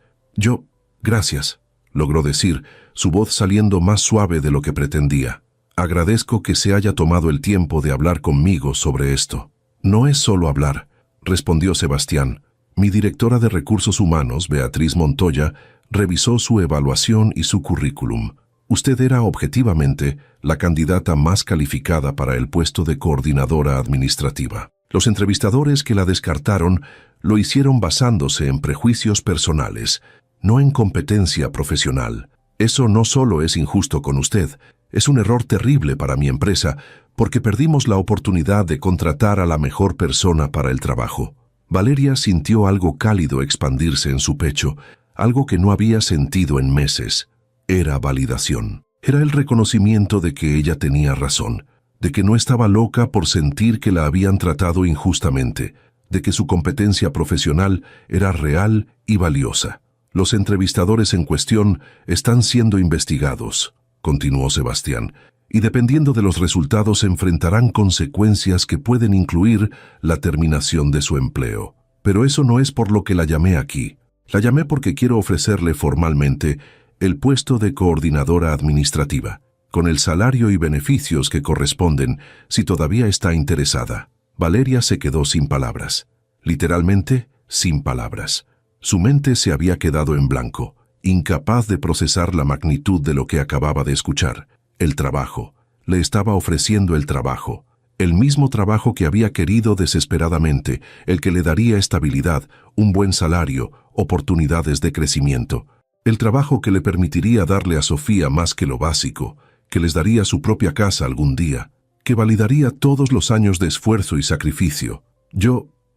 Gracias, logró decir, su voz saliendo más suave de lo que pretendía. Agradezco que se haya tomado el tiempo de hablar conmigo sobre esto. No es solo hablar, respondió Sebastián. Mi directora de Recursos Humanos, Beatriz Montoya, revisó su evaluación y su currículum. Usted era objetivamente la candidata más calificada para el puesto de coordinadora administrativa. Los entrevistadores que la descartaron lo hicieron basándose en prejuicios personales, no en competencia profesional. Eso no solo es injusto con usted, es un error terrible para mi empresa, porque perdimos la oportunidad de contratar a la mejor persona para el trabajo. Valeria sintió algo cálido expandirse en su pecho, algo que no había sentido en meses. Era validación. Era el reconocimiento de que ella tenía razón, de que no estaba loca por sentir que la habían tratado injustamente, de que su competencia profesional era real y valiosa. Los entrevistadores en cuestión están siendo investigados, continuó Sebastián, y dependiendo de los resultados enfrentarán consecuencias que pueden incluir la terminación de su empleo. Pero eso no es por lo que la llamé aquí. La llamé porque quiero ofrecerle formalmente el puesto de coordinadora administrativa, con el salario y beneficios que corresponden si todavía está interesada. Valeria se quedó sin palabras. Literalmente, sin palabras. Su mente se había quedado en blanco, incapaz de procesar la magnitud de lo que acababa de escuchar. El trabajo. Le estaba ofreciendo el trabajo. El mismo trabajo que había querido desesperadamente, el que le daría estabilidad, un buen salario, oportunidades de crecimiento. El trabajo que le permitiría darle a Sofía más que lo básico, que les daría su propia casa algún día, que validaría todos los años de esfuerzo y sacrificio.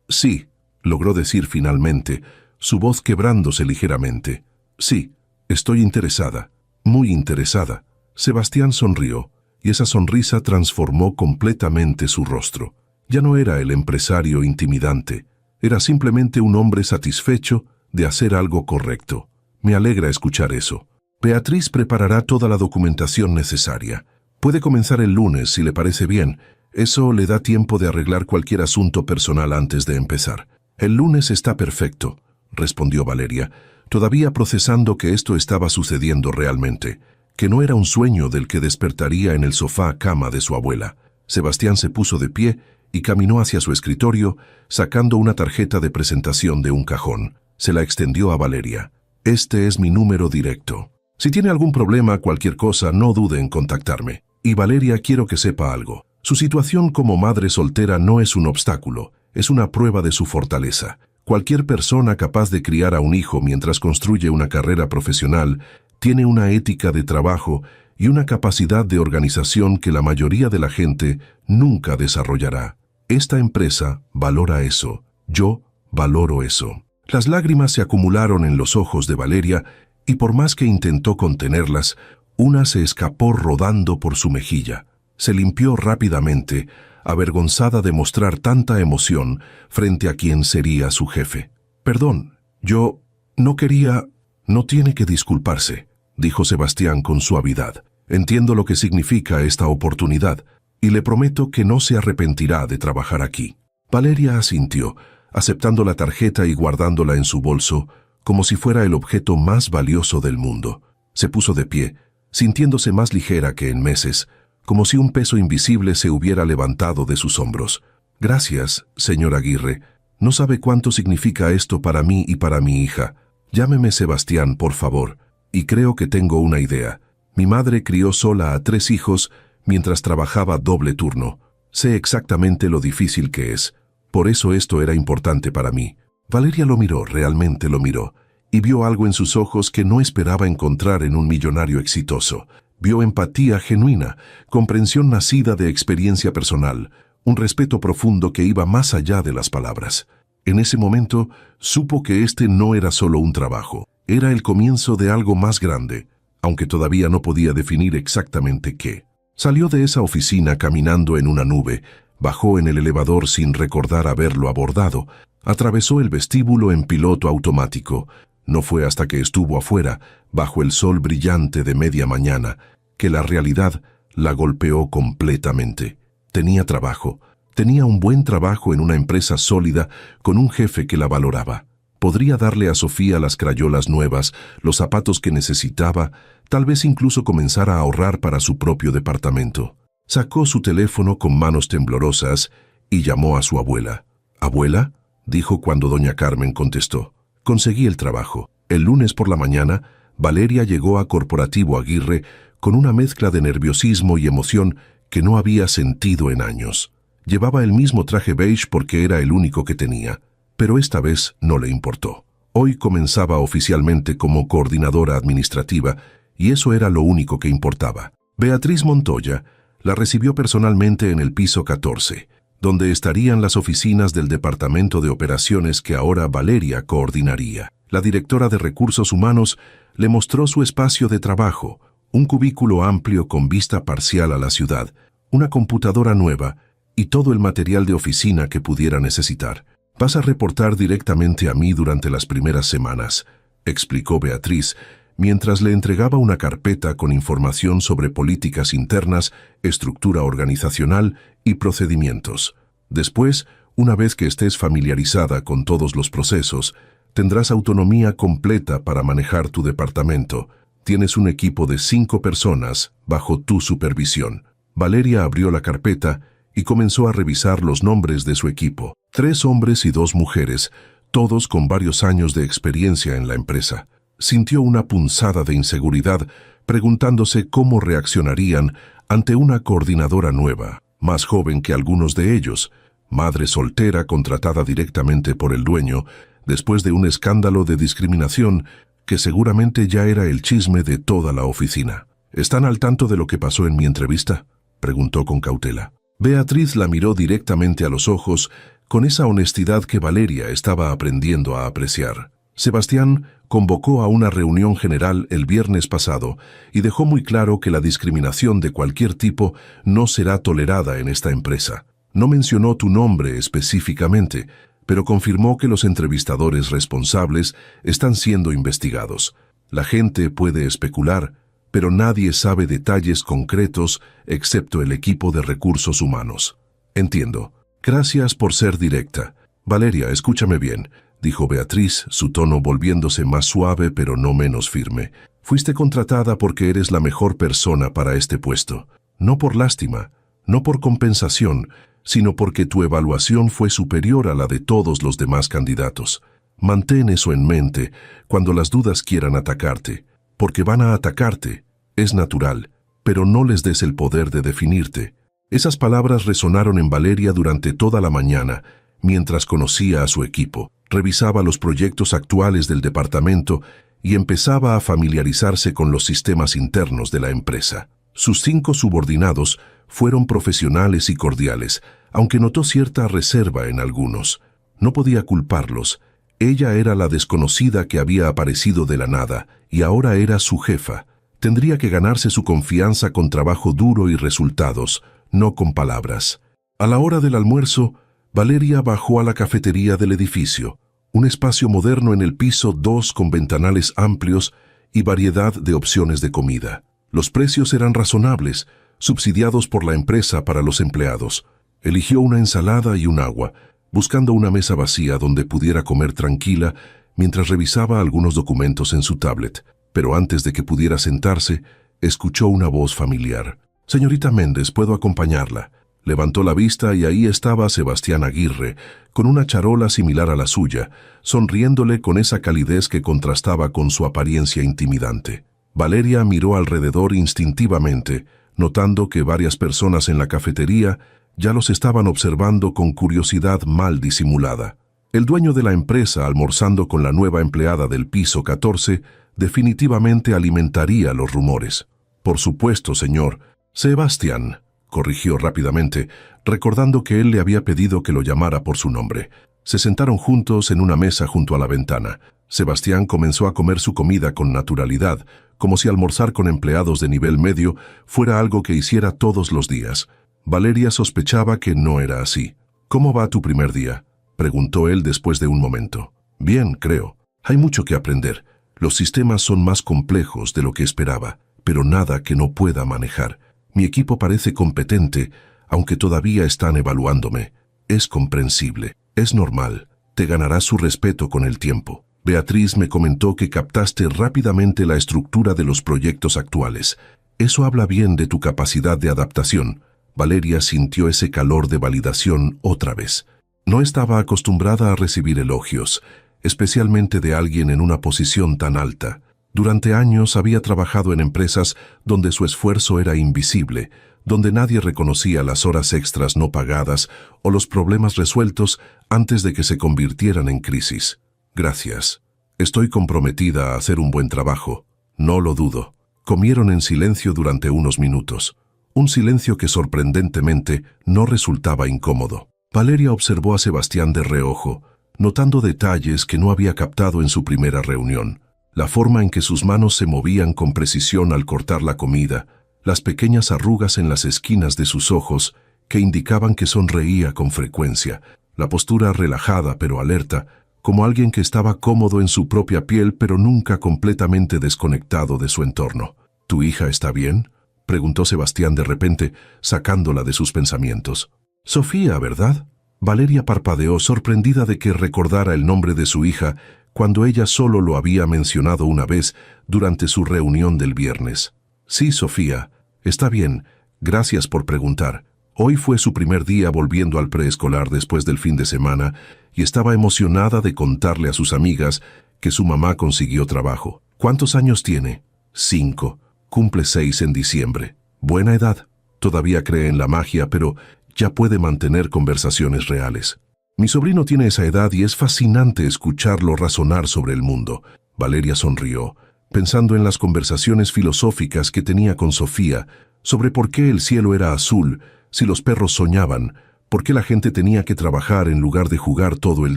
Sí, logró decir finalmente, su voz quebrándose ligeramente. Sí, estoy interesada, muy interesada. Sebastián sonrió, y esa sonrisa transformó completamente su rostro. Ya no era el empresario intimidante, era simplemente un hombre satisfecho de hacer algo correcto. Me alegra escuchar eso. Beatriz preparará toda la documentación necesaria. Puede comenzar el lunes si le parece bien. Eso le da tiempo de arreglar cualquier asunto personal antes de empezar. El lunes está perfecto, respondió Valeria, todavía procesando que esto estaba sucediendo realmente, que no era un sueño del que despertaría en el sofá-cama de su abuela. Sebastián se puso de pie y caminó hacia su escritorio, sacando una tarjeta de presentación de un cajón. Se la extendió a Valeria. Este es mi número directo. Si tiene algún problema, cualquier cosa, no dude en contactarme. Y Valeria, quiero que sepa algo. Su situación como madre soltera no es un obstáculo, es una prueba de su fortaleza. Cualquier persona capaz de criar a un hijo mientras construye una carrera profesional tiene una ética de trabajo y una capacidad de organización que la mayoría de la gente nunca desarrollará. Esta empresa valora eso. Yo valoro eso. Las lágrimas se acumularon en los ojos de Valeria y por más que intentó contenerlas, una se escapó rodando por su mejilla. Se limpió rápidamente, avergonzada de mostrar tanta emoción frente a quien sería su jefe. Perdón, yo no quería... No tiene que disculparse, dijo Sebastián con suavidad. Entiendo lo que significa esta oportunidad y le prometo que no se arrepentirá de trabajar aquí. Valeria asintió, aceptando la tarjeta y guardándola en su bolso como si fuera el objeto más valioso del mundo. Se puso de pie, sintiéndose más ligera que en meses, como si un peso invisible se hubiera levantado de sus hombros. Gracias, señor Aguirre. No sabe cuánto significa esto para mí y para mi hija. Llámeme Sebastián, por favor, y creo que tengo una idea. Mi madre crió sola a 3 hijos mientras trabajaba doble turno. Sé exactamente lo difícil que es. Por eso esto era importante para mí. Valeria lo miró, realmente lo miró, y vio algo en sus ojos que no esperaba encontrar en un millonario exitoso. Vio empatía genuina, comprensión nacida de experiencia personal, un respeto profundo que iba más allá de las palabras. En ese momento, supo que este no era solo un trabajo, era el comienzo de algo más grande, aunque todavía no podía definir exactamente qué. Salió de esa oficina caminando en una nube, bajó en el elevador sin recordar haberlo abordado, atravesó el vestíbulo en piloto automático. No fue hasta que estuvo afuera, bajo el sol brillante de media mañana, que la realidad la golpeó completamente. Tenía trabajo. Tenía un buen trabajo en una empresa sólida con un jefe que la valoraba. Podría darle a Sofía las crayolas nuevas, los zapatos que necesitaba, tal vez incluso comenzar a ahorrar para su propio departamento. Sacó su teléfono con manos temblorosas y llamó a su abuela. «¿Abuela?», dijo cuando doña Carmen contestó. «Conseguí el trabajo». El lunes por la mañana, Valeria llegó a Corporativo Aguirre con una mezcla de nerviosismo y emoción que no había sentido en años. Llevaba el mismo traje beige porque era el único que tenía, pero esta vez no le importó. Hoy comenzaba oficialmente como coordinadora administrativa y eso era lo único que importaba. Beatriz Montoya la recibió personalmente en el piso 14, donde estarían las oficinas del Departamento de Operaciones que ahora Valeria coordinaría. La directora de Recursos Humanos le mostró su espacio de trabajo, un cubículo amplio con vista parcial a la ciudad, una computadora nueva y todo el material de oficina que pudiera necesitar. «Vas a reportar directamente a mí durante las primeras semanas», explicó Beatriz, mientras le entregaba una carpeta con información sobre políticas internas, estructura organizacional y procedimientos. «Después, una vez que estés familiarizada con todos los procesos, tendrás autonomía completa para manejar tu departamento. Tienes un equipo de 5 personas bajo tu supervisión». Valeria abrió la carpeta y comenzó a revisar los nombres de su equipo. 3 hombres y 2 mujeres, todos con varios años de experiencia en la empresa. Sintió una punzada de inseguridad, preguntándose cómo reaccionarían ante una coordinadora nueva, más joven que algunos de ellos, madre soltera contratada directamente por el dueño, después de un escándalo de discriminación que seguramente ya era el chisme de toda la oficina. «¿Están al tanto de lo que pasó en mi entrevista?», preguntó con cautela. Beatriz la miró directamente a los ojos con esa honestidad que Valeria estaba aprendiendo a apreciar. Sebastián convocó a una reunión general el viernes pasado y dejó muy claro que la discriminación de cualquier tipo no será tolerada en esta empresa. No mencionó tu nombre específicamente, pero confirmó que los entrevistadores responsables están siendo investigados. La gente puede especular, pero nadie sabe detalles concretos excepto el equipo de recursos humanos. «Entiendo. Gracias por ser directa. Valeria, escúchame bien», dijo Beatriz, su tono volviéndose más suave pero no menos firme. «Fuiste contratada porque eres la mejor persona para este puesto. No por lástima, no por compensación, sino porque tu evaluación fue superior a la de todos los demás candidatos. Mantén eso en mente cuando las dudas quieran atacarte, porque van a atacarte. Es natural, pero no les des el poder de definirte». Esas palabras resonaron en Valeria durante toda la mañana, mientras conocía a su equipo, revisaba los proyectos actuales del departamento y empezaba a familiarizarse con los sistemas internos de la empresa. Sus 5 subordinados fueron profesionales y cordiales, aunque notó cierta reserva en algunos. No podía culparlos. Ella era la desconocida que había aparecido de la nada y ahora era su jefa. Tendría que ganarse su confianza con trabajo duro y resultados, no con palabras. A la hora del almuerzo, Valeria bajó a la cafetería del edificio, un espacio moderno en el piso 2 con ventanales amplios y variedad de opciones de comida. Los precios eran razonables, subsidiados por la empresa para los empleados. Eligió una ensalada y un agua, buscando una mesa vacía donde pudiera comer tranquila mientras revisaba algunos documentos en su tablet. Pero antes de que pudiera sentarse, escuchó una voz familiar. «Señorita Méndez, ¿puedo acompañarla?». Levantó la vista y ahí estaba Sebastián Aguirre, con una charola similar a la suya, sonriéndole con esa calidez que contrastaba con su apariencia intimidante. Valeria miró alrededor instintivamente, notando que varias personas en la cafetería Ya los estaban observando con curiosidad mal disimulada. El dueño de la empresa, almorzando con la nueva empleada del piso 14, definitivamente alimentaría los rumores. Por supuesto, señor. Sebastián, corrigió rápidamente, recordando que él le había pedido que lo llamara por su nombre. Se sentaron juntos en una mesa junto a la ventana. Sebastián comenzó a comer su comida con naturalidad, como si almorzar con empleados de nivel medio fuera algo que hiciera todos los días. Valeria sospechaba que no era así. «¿Cómo va tu primer día?», preguntó él después de un momento. «Bien, creo. Hay mucho que aprender. Los sistemas son más complejos de lo que esperaba, pero nada que no pueda manejar. Mi equipo parece competente, aunque todavía están evaluándome. Es comprensible. Es normal. Te ganarás su respeto con el tiempo. Beatriz me comentó que captaste rápidamente la estructura de los proyectos actuales. Eso habla bien de tu capacidad de adaptación». Valeria sintió ese calor de validación otra vez. No estaba acostumbrada a recibir elogios, especialmente de alguien en una posición tan alta. Durante años había trabajado en empresas donde su esfuerzo era invisible, donde nadie reconocía las horas extras no pagadas o los problemas resueltos antes de que se convirtieran en crisis. «Gracias. Estoy comprometida a hacer un buen trabajo. No lo dudo». Comieron en silencio durante unos minutos. Un silencio que sorprendentemente no resultaba incómodo. Valeria observó a Sebastián de reojo, notando detalles que no había captado en su primera reunión. La forma en que sus manos se movían con precisión al cortar la comida, las pequeñas arrugas en las esquinas de sus ojos que indicaban que sonreía con frecuencia, la postura relajada pero alerta, como alguien que estaba cómodo en su propia piel pero nunca completamente desconectado de su entorno. «¿Tu hija está bien?», preguntó Sebastián de repente, sacándola de sus pensamientos. «Sofía, ¿verdad?». Valeria parpadeó, sorprendida de que recordara el nombre de su hija cuando ella solo lo había mencionado una vez durante su reunión del viernes. «Sí, Sofía, está bien. Gracias por preguntar. Hoy fue su primer día volviendo al preescolar después del fin de semana y estaba emocionada de contarle a sus amigas que su mamá consiguió trabajo. ¿Cuántos años tiene?». 5. Cumple 6 en diciembre. Buena edad. Todavía cree en la magia, pero ya puede mantener conversaciones reales. Mi sobrino tiene esa edad y es fascinante escucharlo razonar sobre el mundo. Valeria sonrió, pensando en las conversaciones filosóficas que tenía con Sofía sobre por qué el cielo era azul, si los perros soñaban, por qué la gente tenía que trabajar en lugar de jugar todo el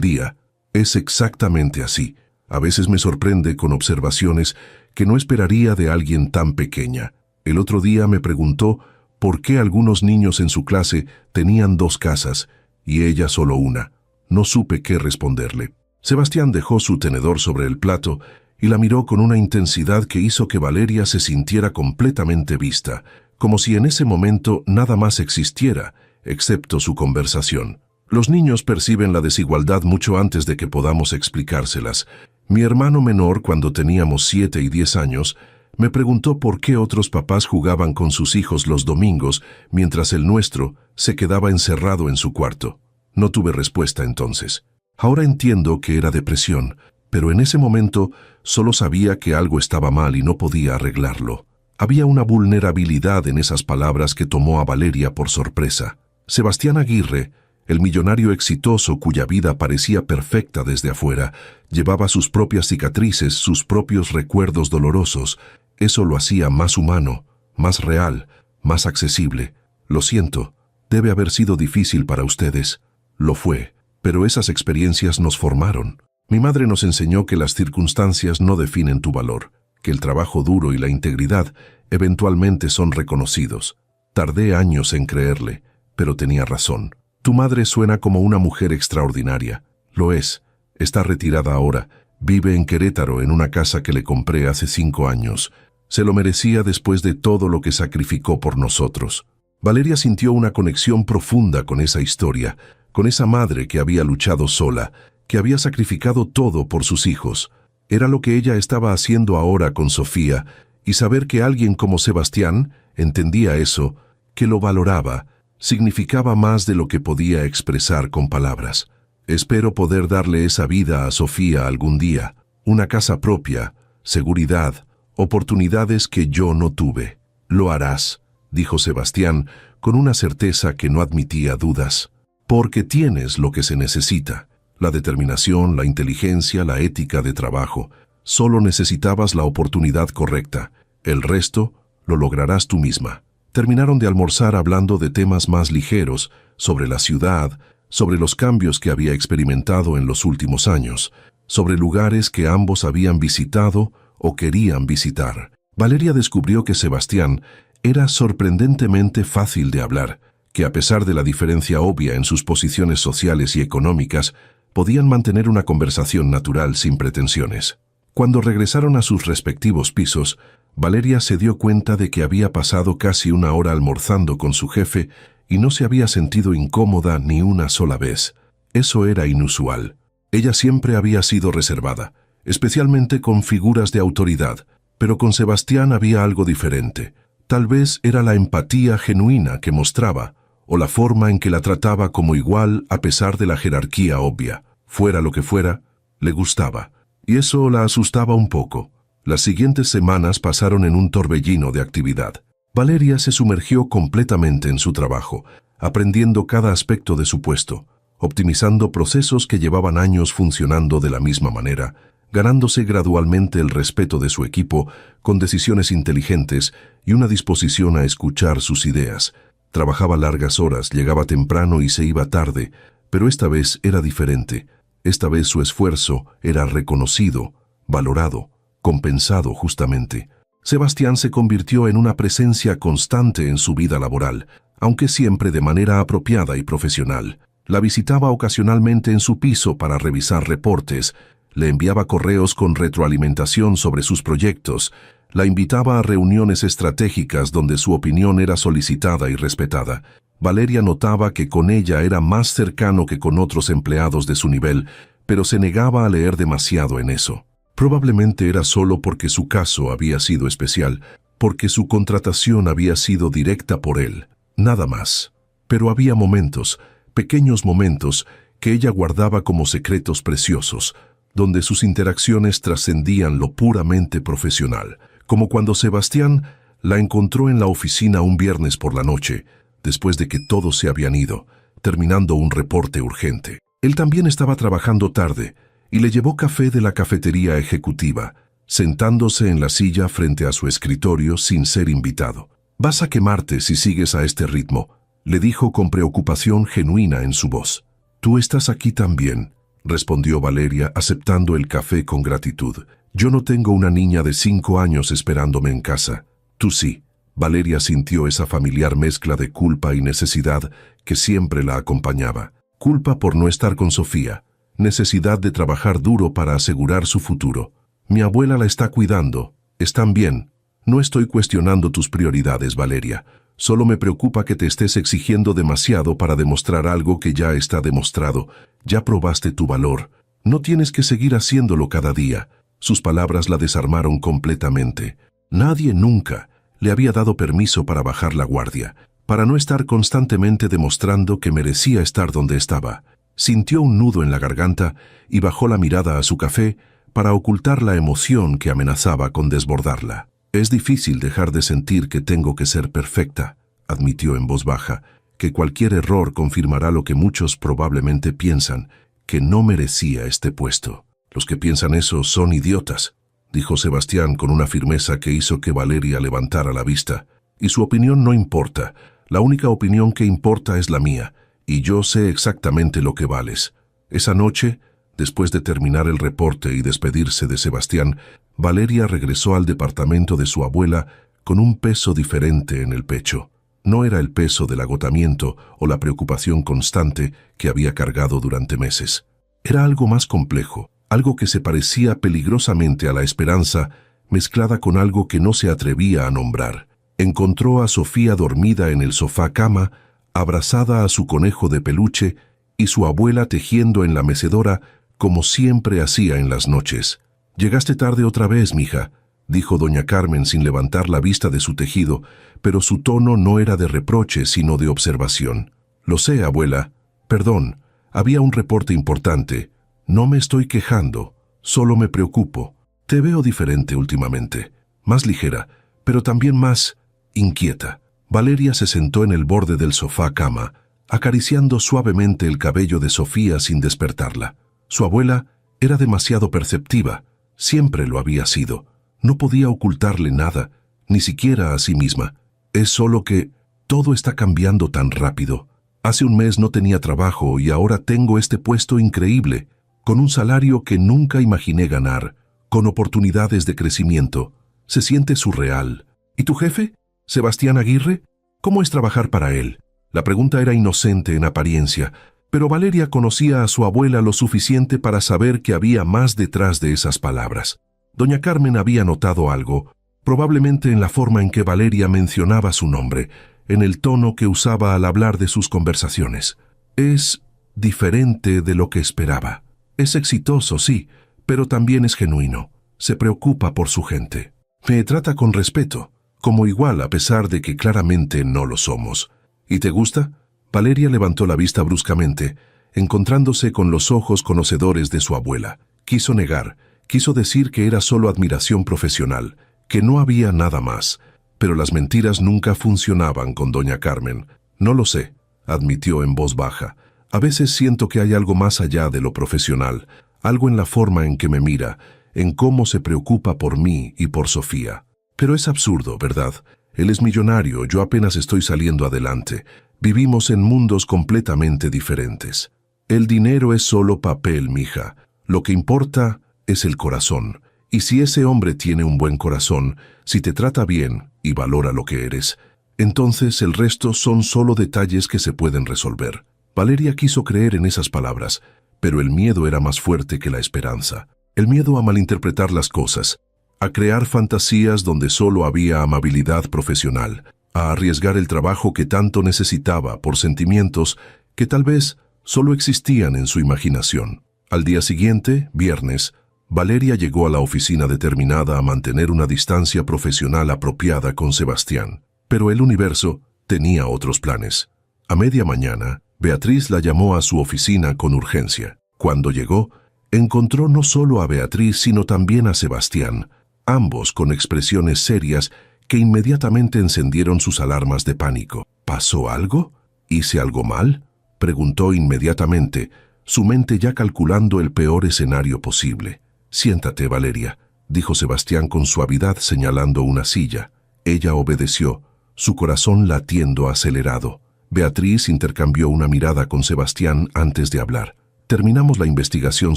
día. Es exactamente así. A veces me sorprende con observaciones que no esperaría de alguien tan pequeña. El otro día me preguntó por qué algunos niños en su clase tenían 2 casas y ella solo una. No supe qué responderle. Sebastián dejó su tenedor sobre el plato y la miró con una intensidad que hizo que Valeria se sintiera completamente vista, como si en ese momento nada más existiera, excepto su conversación. Los niños perciben la desigualdad mucho antes de que podamos explicárselas. Mi hermano menor, cuando teníamos 7 y 10 años, me preguntó por qué otros papás jugaban con sus hijos los domingos, mientras el nuestro se quedaba encerrado en su cuarto. No tuve respuesta entonces. Ahora entiendo que era depresión, pero en ese momento solo sabía que algo estaba mal y no podía arreglarlo. Había una vulnerabilidad en esas palabras que tomó a Valeria por sorpresa. Sebastián Aguirre, el millonario exitoso cuya vida parecía perfecta desde afuera, llevaba sus propias cicatrices, sus propios recuerdos dolorosos. Eso lo hacía más humano, más real, más accesible. Lo siento, debe haber sido difícil para ustedes. Lo fue, pero esas experiencias nos formaron. Mi madre nos enseñó que las circunstancias no definen tu valor, que el trabajo duro y la integridad eventualmente son reconocidos. Tardé años en creerle, pero tenía razón. Tu madre suena como una mujer extraordinaria. Lo es. Está retirada ahora. Vive en Querétaro en una casa que le compré hace 5 años. Se lo merecía después de todo lo que sacrificó por nosotros. Valeria sintió una conexión profunda con esa historia, con esa madre que había luchado sola, que había sacrificado todo por sus hijos. Era lo que ella estaba haciendo ahora con Sofía, y saber que alguien como Sebastián entendía eso, que lo valoraba, significaba más de lo que podía expresar con palabras. Espero poder darle esa vida a Sofía algún día, una casa propia, seguridad, oportunidades que yo no tuve. Lo harás. dijo Sebastián con una certeza que no admitía dudas. Porque tienes lo que se necesita. La determinación, la inteligencia, la ética de trabajo. Solo necesitabas la oportunidad correcta. El resto lo lograrás tú misma. Terminaron de almorzar hablando de temas más ligeros, sobre la ciudad, sobre los cambios que había experimentado en los últimos años, sobre lugares que ambos habían visitado o querían visitar. Valeria descubrió que Sebastián era sorprendentemente fácil de hablar, que a pesar de la diferencia obvia en sus posiciones sociales y económicas, podían mantener una conversación natural sin pretensiones. Cuando regresaron a sus respectivos pisos, Valeria se dio cuenta de que había pasado casi una hora almorzando con su jefe y no se había sentido incómoda ni una sola vez. Eso era inusual. Ella siempre había sido reservada, especialmente con figuras de autoridad, pero con Sebastián había algo diferente. Tal vez era la empatía genuina que mostraba, o la forma en que la trataba como igual a pesar de la jerarquía obvia. Fuera lo que fuera, le gustaba, y eso la asustaba un poco. Las siguientes semanas pasaron en un torbellino de actividad. Valeria se sumergió completamente en su trabajo, aprendiendo cada aspecto de su puesto, optimizando procesos que llevaban años funcionando de la misma manera, ganándose gradualmente el respeto de su equipo con decisiones inteligentes y una disposición a escuchar sus ideas. Trabajaba largas horas, llegaba temprano y se iba tarde, pero esta vez era diferente. Esta vez su esfuerzo era reconocido, valorado, compensado justamente. Sebastián se convirtió en una presencia constante en su vida laboral, aunque siempre de manera apropiada y profesional. La visitaba ocasionalmente en su piso para revisar reportes, le enviaba correos con retroalimentación sobre sus proyectos, la invitaba a reuniones estratégicas donde su opinión era solicitada y respetada. Valeria notaba que con ella era más cercano que con otros empleados de su nivel, pero se negaba a leer demasiado en eso. Probablemente era solo porque su caso había sido especial, porque su contratación había sido directa por él, nada más. Pero había momentos, pequeños momentos, que ella guardaba como secretos preciosos, donde sus interacciones trascendían lo puramente profesional, como cuando Sebastián la encontró en la oficina un viernes por la noche, después de que todos se habían ido, terminando un reporte urgente. Él también estaba trabajando tarde, y le llevó café de la cafetería ejecutiva, sentándose en la silla frente a su escritorio sin ser invitado. «Vas a quemarte si sigues a este ritmo», le dijo con preocupación genuina en su voz. «Tú estás aquí también», respondió Valeria aceptando el café con gratitud. «Yo no tengo una niña de 5 años esperándome en casa. Tú sí». Valeria sintió esa familiar mezcla de culpa y necesidad que siempre la acompañaba. Culpa por no estar con Sofía, necesidad de trabajar duro para asegurar su futuro. «Mi abuela la está cuidando. Están bien. No estoy cuestionando tus prioridades, Valeria. Solo me preocupa que te estés exigiendo demasiado para demostrar algo que ya está demostrado. Ya probaste tu valor. No tienes que seguir haciéndolo cada día». Sus palabras la desarmaron completamente. Nadie nunca le había dado permiso para bajar la guardia, para no estar constantemente demostrando que merecía estar donde estaba. Sintió un nudo en la garganta y bajó la mirada a su café para ocultar la emoción que amenazaba con desbordarla. «Es difícil dejar de sentir que tengo que ser perfecta», admitió en voz baja, «que cualquier error confirmará lo que muchos probablemente piensan, que no merecía este puesto». «Los que piensan eso son idiotas», dijo Sebastián con una firmeza que hizo que Valeria levantara la vista. «Y su opinión no importa. La única opinión que importa es la mía, y yo sé exactamente lo que vales». Esa noche, después de terminar el reporte y despedirse de Sebastián, Valeria regresó al departamento de su abuela con un peso diferente en el pecho. No era el peso del agotamiento o la preocupación constante que había cargado durante meses. Era algo más complejo, algo que se parecía peligrosamente a la esperanza, mezclada con algo que no se atrevía a nombrar. Encontró a Sofía dormida en el sofá-cama, abrazada a su conejo de peluche, y su abuela tejiendo en la mecedora como siempre hacía en las noches. «Llegaste tarde otra vez, mija», dijo doña Carmen sin levantar la vista de su tejido, pero su tono no era de reproche sino de observación. «Lo sé, abuela. Perdón, había un reporte importante. No me estoy quejando, solo me preocupo. Te veo diferente últimamente, más ligera, pero también más inquieta». Valeria se sentó en el borde del sofá-cama, acariciando suavemente el cabello de Sofía sin despertarla. Su abuela era demasiado perceptiva, siempre lo había sido. No podía ocultarle nada, ni siquiera a sí misma. Es solo que todo está cambiando tan rápido. Hace un mes no tenía trabajo y ahora tengo este puesto increíble, con un salario que nunca imaginé ganar, con oportunidades de crecimiento. Se siente surreal. ¿Y tu jefe? ¿Sebastián Aguirre? ¿Cómo es trabajar para él? La pregunta era inocente en apariencia, pero Valeria conocía a su abuela lo suficiente para saber que había más detrás de esas palabras. Doña Carmen había notado algo, probablemente en la forma en que Valeria mencionaba su nombre, en el tono que usaba al hablar de sus conversaciones. Es diferente de lo que esperaba. Es exitoso, sí, pero también es genuino. Se preocupa por su gente. Me trata con respeto, como igual a pesar de que claramente no lo somos. ¿Y te gusta? Valeria levantó la vista bruscamente, encontrándose con los ojos conocedores de su abuela. Quiso negar, quiso decir que era solo admiración profesional, que no había nada más. Pero las mentiras nunca funcionaban con doña Carmen. No lo sé, admitió en voz baja. A veces siento que hay algo más allá de lo profesional, algo en la forma en que me mira, en cómo se preocupa por mí y por Sofía. Pero es absurdo, ¿verdad? Él es millonario, yo apenas estoy saliendo adelante. Vivimos en mundos completamente diferentes. El dinero es solo papel, mija. Lo que importa es el corazón. Y si ese hombre tiene un buen corazón, si te trata bien y valora lo que eres, entonces el resto son solo detalles que se pueden resolver. Valeria quiso creer en esas palabras, pero el miedo era más fuerte que la esperanza. El miedo a malinterpretar las cosas, a crear fantasías donde solo había amabilidad profesional, a arriesgar el trabajo que tanto necesitaba por sentimientos que tal vez solo existían en su imaginación. Al día siguiente, viernes, Valeria llegó a la oficina determinada a mantener una distancia profesional apropiada con Sebastián. Pero el universo tenía otros planes. A media mañana, Beatriz la llamó a su oficina con urgencia. Cuando llegó, encontró no solo a Beatriz sino también a Sebastián, ambos con expresiones serias que inmediatamente encendieron sus alarmas de pánico. ¿Pasó algo? ¿Hice algo mal?, preguntó inmediatamente, su mente ya calculando el peor escenario posible. Siéntate, Valeria, dijo Sebastián con suavidad señalando una silla. Ella obedeció, su corazón latiendo acelerado. Beatriz intercambió una mirada con Sebastián antes de hablar. Terminamos la investigación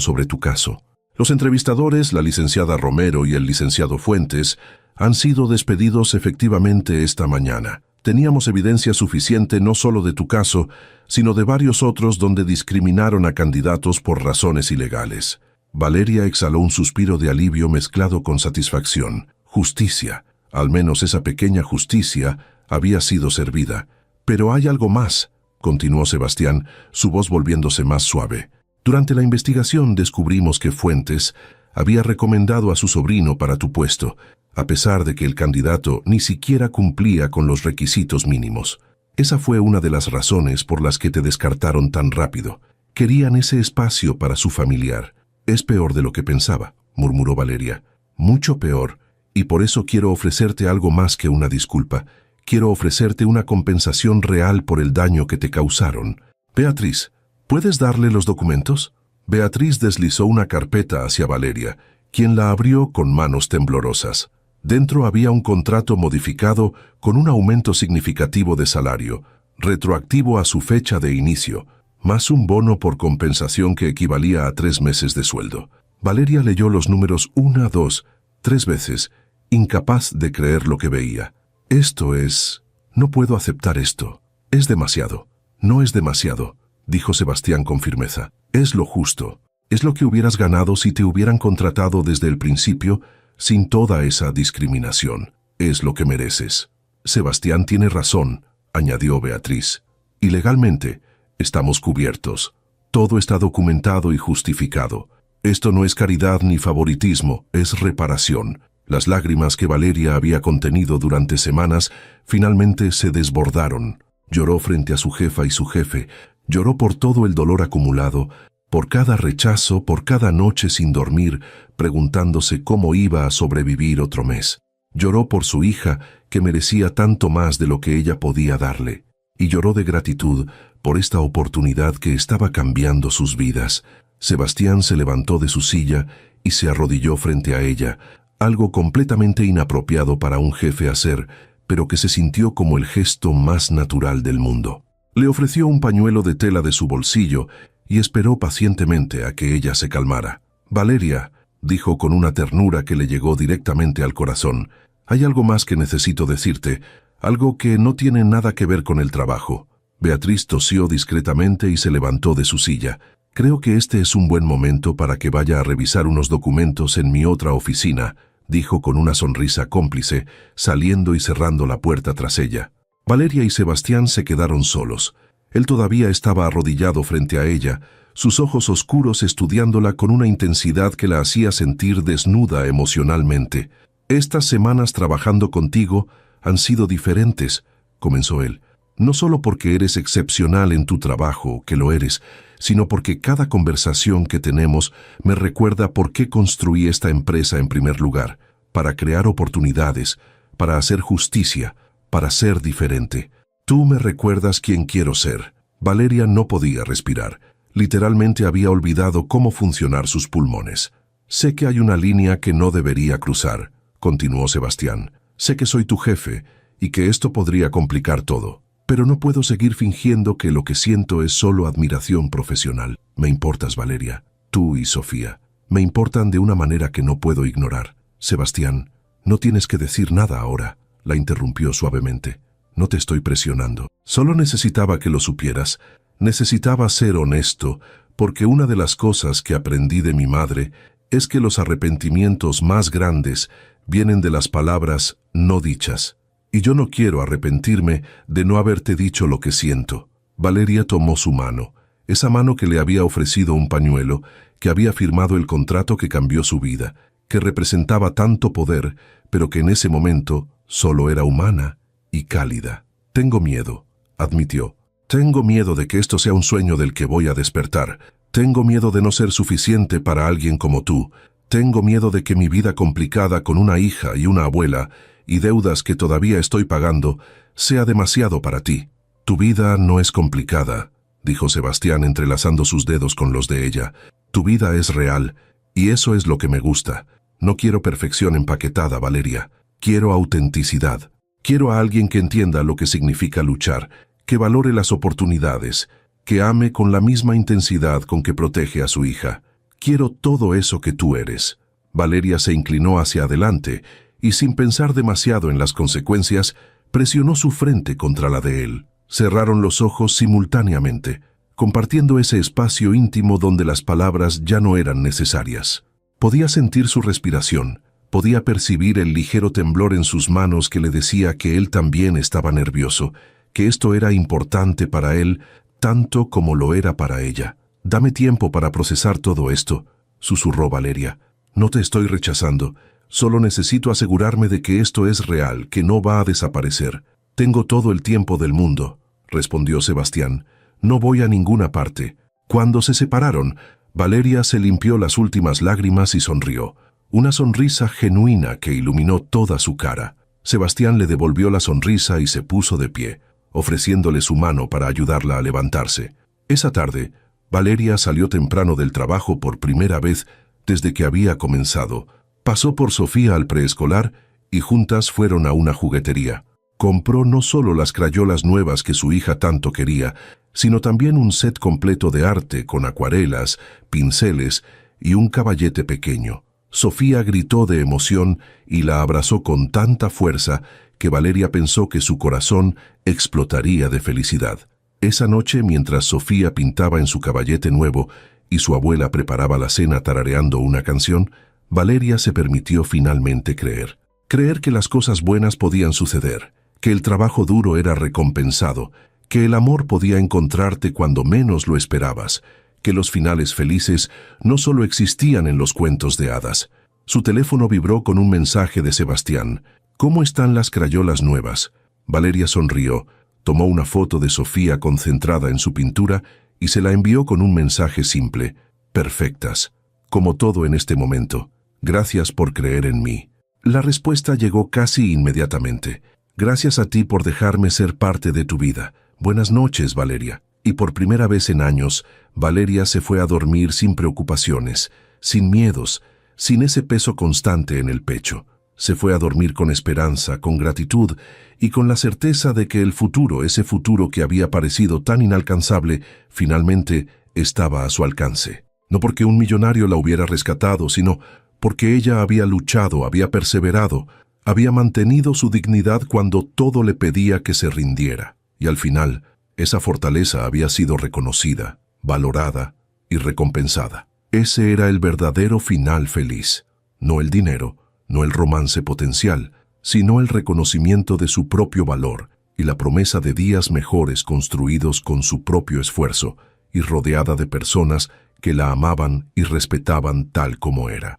sobre tu caso. Los entrevistadores, la licenciada Romero y el licenciado Fuentes, han sido despedidos efectivamente esta mañana. Teníamos evidencia suficiente no solo de tu caso, sino de varios otros donde discriminaron a candidatos por razones ilegales. Valeria exhaló un suspiro de alivio mezclado con satisfacción. Justicia, al menos esa pequeña justicia, había sido servida. Pero hay algo más, continuó Sebastián, su voz volviéndose más suave. Durante la investigación descubrimos que Fuentes había recomendado a su sobrino para tu puesto, a pesar de que el candidato ni siquiera cumplía con los requisitos mínimos. Esa fue una de las razones por las que te descartaron tan rápido. Querían ese espacio para su familiar. Es peor de lo que pensaba, murmuró Valeria. Mucho peor, y por eso quiero ofrecerte algo más que una disculpa. Quiero ofrecerte una compensación real por el daño que te causaron. Beatriz, ¿puedes darle los documentos? Beatriz deslizó una carpeta hacia Valeria, quien la abrió con manos temblorosas. Dentro había un contrato modificado con un aumento significativo de salario, retroactivo a su fecha de inicio, más un bono por compensación que equivalía a 3 meses de sueldo. Valeria leyó los números 1, 2, 3 veces, incapaz de creer lo que veía. Esto es... No puedo aceptar esto. Es demasiado. No es demasiado, dijo Sebastián con firmeza. Es lo justo. Es lo que hubieras ganado si te hubieran contratado desde el principio, sin toda esa discriminación. Es lo que mereces. Sebastián tiene razón, añadió Beatriz. Y legalmente, estamos cubiertos. Todo está documentado y justificado. Esto no es caridad ni favoritismo, es reparación. Las lágrimas que Valeria había contenido durante semanas finalmente se desbordaron. Lloró frente a su jefa y su jefe, lloró por todo el dolor acumulado, por cada rechazo, por cada noche sin dormir, preguntándose cómo iba a sobrevivir otro mes. Lloró por su hija, que merecía tanto más de lo que ella podía darle, y lloró de gratitud por esta oportunidad que estaba cambiando sus vidas. Sebastián se levantó de su silla y se arrodilló frente a ella, algo completamente inapropiado para un jefe hacer, pero que se sintió como el gesto más natural del mundo. Le ofreció un pañuelo de tela de su bolsillo y esperó pacientemente a que ella se calmara. «Valeria», dijo con una ternura que le llegó directamente al corazón, «hay algo más que necesito decirte, algo que no tiene nada que ver con el trabajo». Beatriz tosió discretamente y se levantó de su silla. «Creo que este es un buen momento para que vaya a revisar unos documentos en mi otra oficina», dijo con una sonrisa cómplice, saliendo y cerrando la puerta tras ella. Valeria y Sebastián se quedaron solos. Él todavía estaba arrodillado frente a ella, sus ojos oscuros estudiándola con una intensidad que la hacía sentir desnuda emocionalmente. «Estas semanas trabajando contigo han sido diferentes», comenzó él. «No solo porque eres excepcional en tu trabajo, que lo eres, sino porque cada conversación que tenemos me recuerda por qué construí esta empresa en primer lugar, para crear oportunidades, para hacer justicia, para ser diferente. Tú me recuerdas quién quiero ser». Valeria no podía respirar. Literalmente había olvidado cómo funcionar sus pulmones. «Sé que hay una línea que no debería cruzar», continuó Sebastián. «Sé que soy tu jefe y que esto podría complicar todo. Pero no puedo seguir fingiendo que lo que siento es solo admiración profesional. Me importas, Valeria. Tú y Sofía. Me importan de una manera que no puedo ignorar». «Sebastián, no tienes que decir nada ahora», la interrumpió suavemente. «No te estoy presionando. Solo necesitaba que lo supieras. Necesitaba ser honesto, porque una de las cosas que aprendí de mi madre es que los arrepentimientos más grandes vienen de las palabras no dichas. Y yo no quiero arrepentirme de no haberte dicho lo que siento». Valeria tomó su mano, esa mano que le había ofrecido un pañuelo, que había firmado el contrato que cambió su vida, que representaba tanto poder, pero que en ese momento solo era humana y cálida. «Tengo miedo», admitió. «Tengo miedo de que esto sea un sueño del que voy a despertar. Tengo miedo de no ser suficiente para alguien como tú. Tengo miedo de que mi vida complicada con una hija y una abuela y deudas que todavía estoy pagando sea demasiado para ti». «Tu vida no es complicada», dijo Sebastián entrelazando sus dedos con los de ella. «Tu vida es real, y eso es lo que me gusta. No quiero perfección empaquetada, Valeria. Quiero autenticidad. Quiero a alguien que entienda lo que significa luchar, que valore las oportunidades, que ame con la misma intensidad con que protege a su hija. Quiero todo eso que tú eres». Valeria se inclinó hacia adelante y, sin pensar demasiado en las consecuencias, presionó su frente contra la de él. Cerraron los ojos simultáneamente, compartiendo ese espacio íntimo donde las palabras ya no eran necesarias. Podía sentir su respiración, podía percibir el ligero temblor en sus manos que le decía que él también estaba nervioso, que esto era importante para él tanto como lo era para ella. «Dame tiempo para procesar todo esto», susurró Valeria. «No te estoy rechazando, solo necesito asegurarme de que esto es real, que no va a desaparecer». «Tengo todo el tiempo del mundo», respondió Sebastián. «No voy a ninguna parte». Cuando se separaron, Valeria se limpió las últimas lágrimas y sonrió. Una sonrisa genuina que iluminó toda su cara. Sebastián le devolvió la sonrisa y se puso de pie, ofreciéndole su mano para ayudarla a levantarse. Esa tarde, Valeria salió temprano del trabajo por primera vez desde que había comenzado. Pasó por Sofía al preescolar y juntas fueron a una juguetería. Compró no solo las crayolas nuevas que su hija tanto quería, sino también un set completo de arte con acuarelas, pinceles y un caballete pequeño. Sofía gritó de emoción y la abrazó con tanta fuerza que Valeria pensó que su corazón explotaría de felicidad. Esa noche, mientras Sofía pintaba en su caballete nuevo y su abuela preparaba la cena tarareando una canción, Valeria se permitió finalmente creer. Creer que las cosas buenas podían suceder, que el trabajo duro era recompensado, que el amor podía encontrarte cuando menos lo esperabas, que los finales felices no solo existían en los cuentos de hadas. Su teléfono vibró con un mensaje de Sebastián. «¿Cómo están las crayolas nuevas?». Valeria sonrió, tomó una foto de Sofía concentrada en su pintura y se la envió con un mensaje simple: «Perfectas, como todo en este momento. Gracias por creer en mí». La respuesta llegó casi inmediatamente. Gracias a ti por dejarme ser parte de tu vida. Buenas noches, Valeria. Y por primera vez en años, Valeria se fue a dormir sin preocupaciones, sin miedos, sin ese peso constante en el pecho. Se fue a dormir con esperanza, con gratitud y con la certeza de que el futuro, ese futuro que había parecido tan inalcanzable, finalmente estaba a su alcance. No porque un millonario la hubiera rescatado, sino porque ella había luchado, había perseverado, había mantenido su dignidad cuando todo le pedía que se rindiera. Y al final, esa fortaleza había sido reconocida, valorada y recompensada. Ese era el verdadero final feliz. No el dinero, no el romance potencial, sino el reconocimiento de su propio valor y la promesa de días mejores construidos con su propio esfuerzo y rodeada de personas que la amaban y respetaban tal como era.